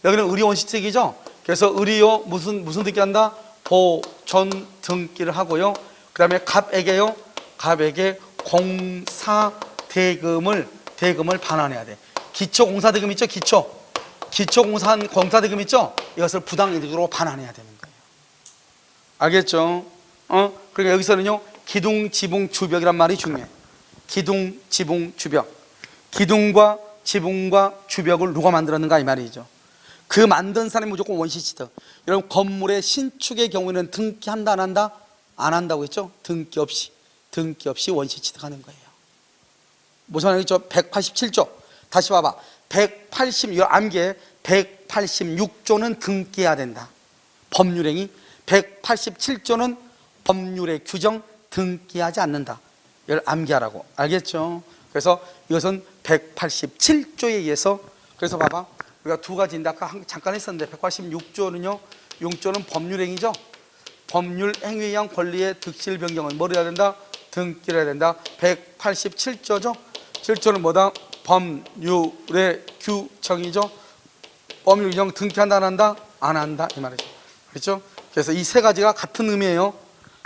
을이 원시 취득이죠. 그래서 을이요 무슨 등기 한다? 보존 등기를 하고요. 그 다음에 갑에게 공사 대금을 반환해야 돼. 기초공사 대금 있죠? 공사 대금 있죠? 이것을 부당이득으로 반환해야 되는 거예요. 알겠죠? 그러니까 여기서는요, 기둥, 지붕, 주벽이란 말이 중요해. 기둥, 지붕, 주벽. 기둥과 지붕과 주벽을 누가 만들었는가 이 말이죠. 그 만든 사람이 무조건 원시시드. 여러분 건물의 신축의 경우에는 등기한다 안 한다? 안 한다고 했죠. 등기 없이 원시시드 하는 거예요. 무슨 말이죠? 187조. 다시 봐봐. 180, 암기에 186조는 등기해야 된다. 법률행위. 187조는 법률의 규정 등기하지 않는다. 이걸 암기하라고. 알겠죠? 그래서 이것은 187조에 의해서, 그래서 봐봐. 우리가 두 가지인데 아까 잠깐 했었는데 186조는요. 6조는 법률행위죠. 법률행위에 의한 권리의 득실 변경은 뭘 해야 된다? 등기를 해야 된다. 187조죠. 7조는 뭐다? 법률의 규정이죠. 법률 규정 등기한다 안 한다? 안 한다 이 말이죠. 그렇죠? 그래서 이 세 가지가 같은 의미예요.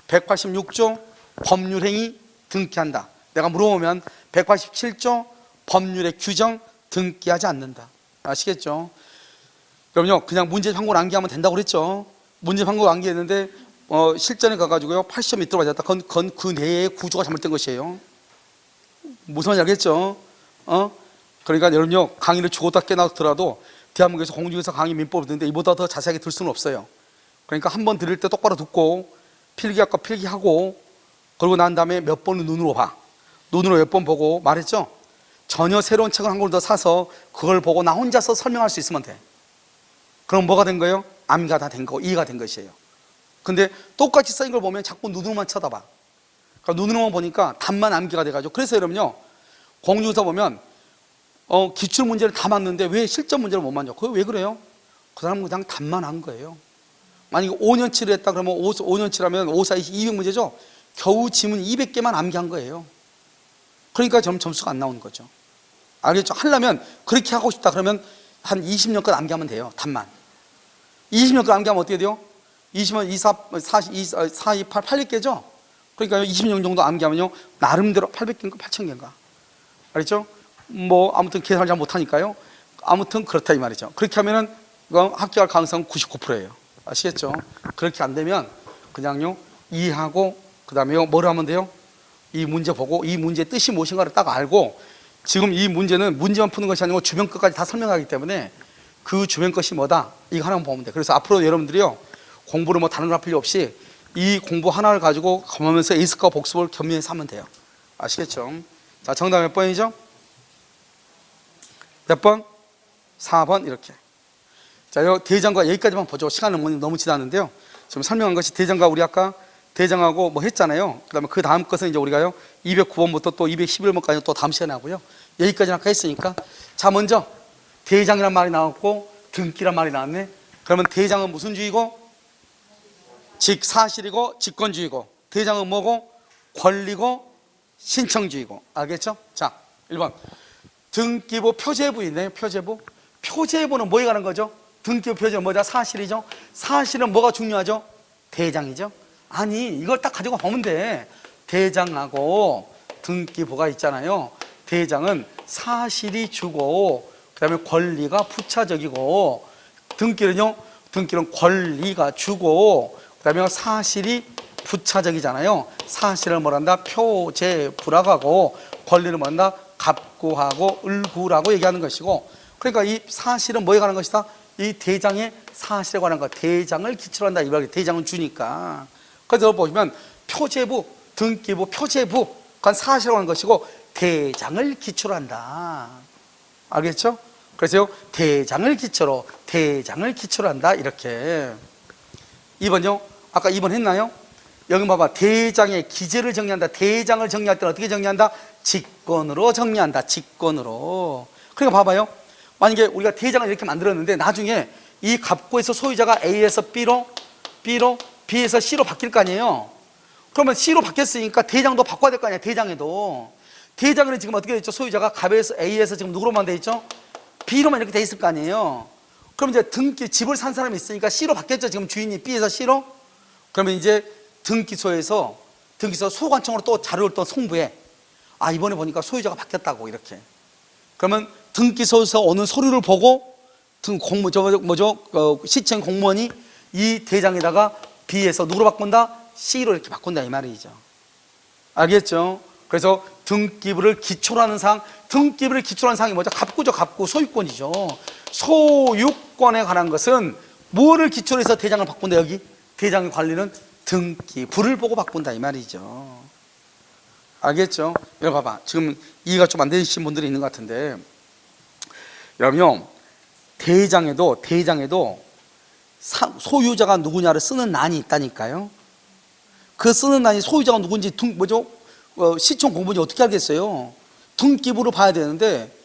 186조 법률행위 등기한다. 내가 물어보면 187조 법률의 규정 등기하지 않는다. 아시겠죠? 그럼요 그냥 문제 판고를 암기하면 된다고 그랬죠. 문제 판고를 암기했는데 실전에 가가지고요 80점이 들어맞았다. 그건 그 내의 구조가 잘못된 것이에요. 무슨 말인지 알겠죠? 그러니까 여러분요 강의를 죽었다 깨나더라도 대한민국에서 공중에서 강의 민법을 듣는데 이보다 더 자세하게 들 수는 없어요. 그러니까 한 번 들을 때 똑바로 듣고 필기할 거 필기하고 그러고 난 다음에 몇 번은 눈으로 봐. 눈으로 몇 번 보고 말했죠? 전혀 새로운 책을 한 권 더 사서 그걸 보고 나 혼자서 설명할 수 있으면 돼. 그럼 뭐가 된 거예요? 암기가 다 된 거, 이해가 된 것이에요. 근데 똑같이 써인 걸 보면 자꾸 눈으로만 쳐다봐. 그러니까 눈으로만 보니까 답만 암기가 돼가지고. 그래서 여러분요 공중에서 보면 기출 문제를 다 맞는데 왜 실전 문제를 못 맞냐? 그게 왜 그래요? 그 사람은 그냥 답만 한 거예요. 만약에 5년치를 했다 그러면 5년치라면 5, 4, 20, 200문제죠. 겨우 지문 200개만 암기한 거예요. 그러니까 점수가 안 나오는 거죠. 알겠죠? 하려면 그렇게 하고 싶다 그러면 한 20년간 암기하면 돼요. 답만 20년간 암기하면 어떻게 돼요? 20년 2, 4, 4, 2, 8, 800개죠? 그러니까 20년 정도 암기하면요 나름대로 800개인가 8000개인가 알겠죠? 뭐 아무튼 계산을 잘 못하니까요. 아무튼 그렇다 이 말이죠. 그렇게 하면은 합격할 가능성은 99%예요. 아시겠죠? 그렇게 안 되면 그냥요 이해하고 그 다음에 뭘 하면 돼요? 이 문제 보고 이 문제의 뜻이 무엇인가를 딱 알고, 지금 이 문제는 문제만 푸는 것이 아니고 주변 것까지 다 설명하기 때문에 그 주변 것이 뭐다? 이거 하나만 보면 돼. 그래서 앞으로 여러분들이요 공부를 뭐 다른 걸 할 필요 없이 이 공부 하나를 가지고 가면서 에이스과 복습을 겸비해서 하면 돼요. 아시겠죠? 자, 정답 몇 번이죠? 몇 번? 4번 이렇게. 자, 이 대장과 여기까지만 보죠. 시간은 너무 지났는데요. 지금 설명한 것이 대장과 우리 아까 대장하고 뭐 했잖아요. 그다음에 그 다음 것은 이제 우리가요 209번부터 또 211번까지 또 다음 시간에 하고요. 여기까지는 아까 했으니까. 자, 먼저 대장이란 말이 나왔고 등기란 말이 나왔네. 그러면 대장은 무슨 주의고? 직사실이고 직권주의고, 대장은 뭐고? 권리고 신청주의고. 알겠죠? 자, 1번 등기부 표제부 있네요. 표제부. 표제부는 뭐에 관한 거죠? 등기부 표제는 뭐다? 사실이죠. 사실은 뭐가 중요하죠? 대장이죠. 아니 이걸 딱 가지고 보면 돼. 대장하고 등기부가 있잖아요. 대장은 사실이 주고 그 다음에 권리가 부차적이고, 등기는요 등기는 권리가 주고 그 다음에 사실이 부차적이잖아요. 사실을 뭐란다? 표제부라고 하고, 권리를 뭐란다? 갑구하고 을구라고 얘기하는 것이고, 그러니까 이 사실은 뭐에 관한 것이다? 이 대장의 사실에 관한 것. 대장을 기초로 한다. 이 말이에요. 대장은 주니까. 그래서 보시면 표제부, 등기부, 표제부 그건 사실에 관한 것이고 대장을 기초로 한다. 알겠죠? 그래서 대장을 기초로 한다. 이렇게. 2번요. 아까 2번 했나요? 여기 봐봐. 대장의 기재를 정리한다. 대장을 정리할 때는 어떻게 정리한다? 직권으로 정리한다. 직권으로. 그러니까 봐봐요. 만약에 우리가 대장을 이렇게 만들었는데 나중에 이 갑구에서 소유자가 A에서 B로 B에서 C로 바뀔 거 아니에요. 그러면 C로 바뀌었으니까 대장도 바꿔야 될 거 아니에요. 대장에도. 대장에는 지금 어떻게 돼 있죠? 소유자가 갑에서 A에서 지금 누구로만 돼 있죠? B로만 이렇게 돼 있을 거 아니에요. 그럼 이제 등기, 집을 산 사람이 있으니까 C로 바뀌었죠. 지금 주인이 B에서 C로. 그러면 이제 등기소 소관청으로 또 자료를 또 송부해. 아, 이번에 보니까 소유자가 바뀌었다고 이렇게. 그러면 등기소에서 오는 서류를 보고 시청 공무원이 이 대장에다가 B에서 누구로 바꾼다? C로 이렇게 바꾼다 이 말이죠. 알겠죠? 그래서 등기부를 기초로 하는 사항, 등기부를 기초로 하는 사항이 뭐죠? 갑구죠. 갑구, 소유권이죠. 소유권에 관한 것은 뭐를 기초로 해서 대장을 바꾼다? 여기 대장의 관리는 등기부를 보고 바꾼다 이 말이죠. 알겠죠? 여러분 봐봐, 지금 이해가 좀 안 되신 분들이 있는 것 같은데, 여러분요, 대장에도 소유자가 누구냐를 쓰는 난이 있다니까요. 그 쓰는 난이 소유자가 누군지 시청 공부지 어떻게 알겠어요? 등기부로 봐야 되는데,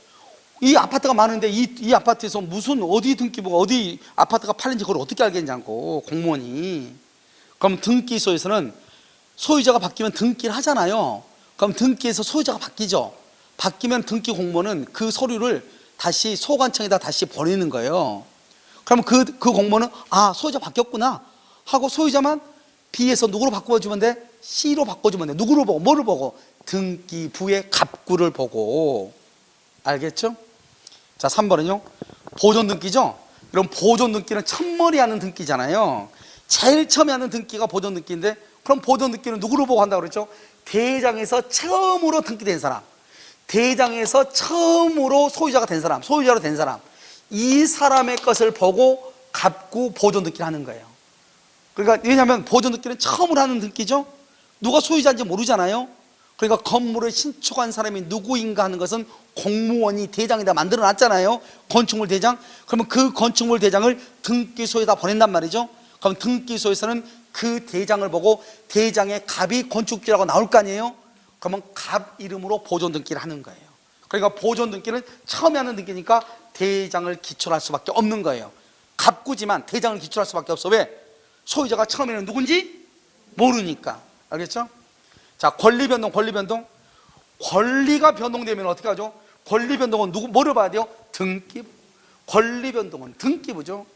이 아파트가 많은데 이 아파트에서 무슨 어디 등기부가 어디 아파트가 팔린지 그걸 어떻게 알겠냐고, 공무원이. 그럼 등기소에서는 소유자가 바뀌면 등기를 하잖아요. 그럼 등기에서 소유자가 바뀌죠. 바뀌면 등기 공무원은 그 서류를 다시 소관청에다 다시 보내는 거예요. 그럼 그 공무원은 소유자 바뀌었구나 하고 소유자만 B에서 누구로 바꿔주면 돼? C로 바꿔주면 돼. 누구를 보고? 뭐를 보고? 등기부의 갑구를 보고. 알겠죠? 자, 3번은요 보존등기죠. 그럼 보존등기는 첫머리 하는 등기잖아요. 제일 처음에 하는 등기가 보존등기인데, 그럼 보존등기는 누구를 보고 한다고 그랬죠? 대장에서 처음으로 등기된 사람, 대장에서 처음으로 소유자가 된 사람, 소유자로 된 사람, 이 사람의 것을 보고 갑구 보존등기를 하는 거예요. 그러니까 왜냐하면 보존등기는 처음으로 하는 등기죠. 누가 소유자인지 모르잖아요. 그러니까 건물을 신축한 사람이 누구인가 하는 것은 공무원이 대장에다 만들어 놨잖아요. 건축물 대장. 그러면 그 건축물 대장을 등기소에다 보낸단 말이죠. 그럼 등기소에서는 그 대장을 보고 대장의 갑이 건축주라고 나올 거 아니에요. 그러면 갑 이름으로 보존등기를 하는 거예요. 그러니까 보존등기는 처음에 하는 등기니까 대장을 기초로 할 수밖에 없는 거예요. 갑구지만 대장을 기초로 할 수밖에 없어. 왜? 소유자가 처음에는 누군지 모르니까. 알겠죠? 자, 권리 변동. 권리가 변동되면 어떻게 하죠? 권리 변동은 뭐를 봐야 돼요? 등기부. 권리 변동은 등기부죠.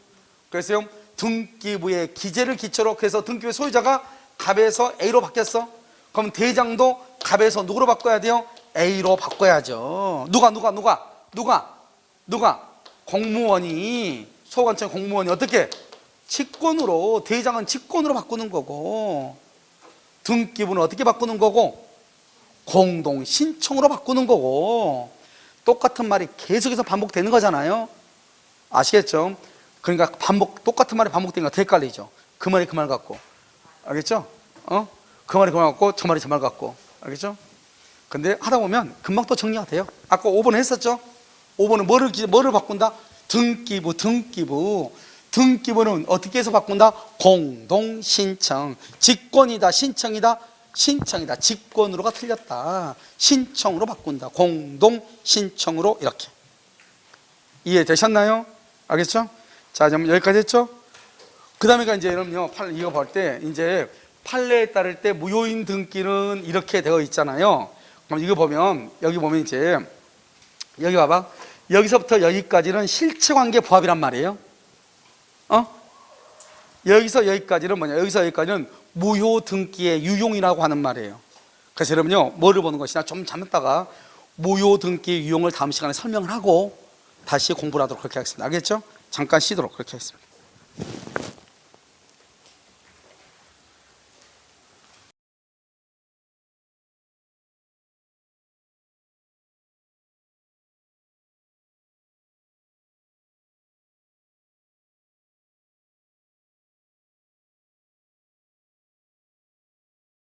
그래서 등기부의 기재를 기초로, 그래서 등기부의 소유자가 갑에서 A로 바뀌었어. 그럼 대장도 갑에서 누구로 바꿔야 돼요? A로 바꿔야죠. 누가? 공무원이, 소관청 공무원이 어떻게? 직권으로, 대장은 직권으로 바꾸는 거고, 등기부는 어떻게 바꾸는 거고? 공동 신청으로 바꾸는 거고. 똑같은 말이 계속해서 반복되는 거잖아요. 아시겠죠? 그러니까 똑같은 말이 반복되니까 되게 헷갈리죠. 그 말이 그 말 같고. 알겠죠? 그 말이 그 말 같고, 저 말이 저 말 같고. 알겠죠? 근데 하다 보면 금방 또 정리가 돼요. 아까 5번 했었죠? 5번은 뭐를 바꾼다? 등기부는 어떻게 해서 바꾼다? 공동신청. 직권이다, 신청이다? 신청이다. 직권으로가 틀렸다. 신청으로 바꾼다. 공동신청으로. 이렇게 이해되셨나요? 알겠죠? 자, 그럼 여기까지 했죠? 그 다음에 이제 여러분요, 이거 볼 때 이제 판례에 따를 때 무효인 등기는 이렇게 되어 있잖아요. 그럼 이거 보면, 여기 보면 이제 여기 봐봐. 여기서부터 여기까지는 실체관계 부합이란 말이에요. 여기서 여기까지는 뭐냐? 여기서 여기까지는 무효 등기의 유용이라고 하는 말이에요. 그래서 여러분요, 뭐를 보는 것이냐? 좀 잠았다가 무효 등기의 유용을 다음 시간에 설명을 하고 다시 공부를 하도록 그렇게 하겠습니다. 알겠죠? 잠깐 쉬도록 그렇게 하겠습니다.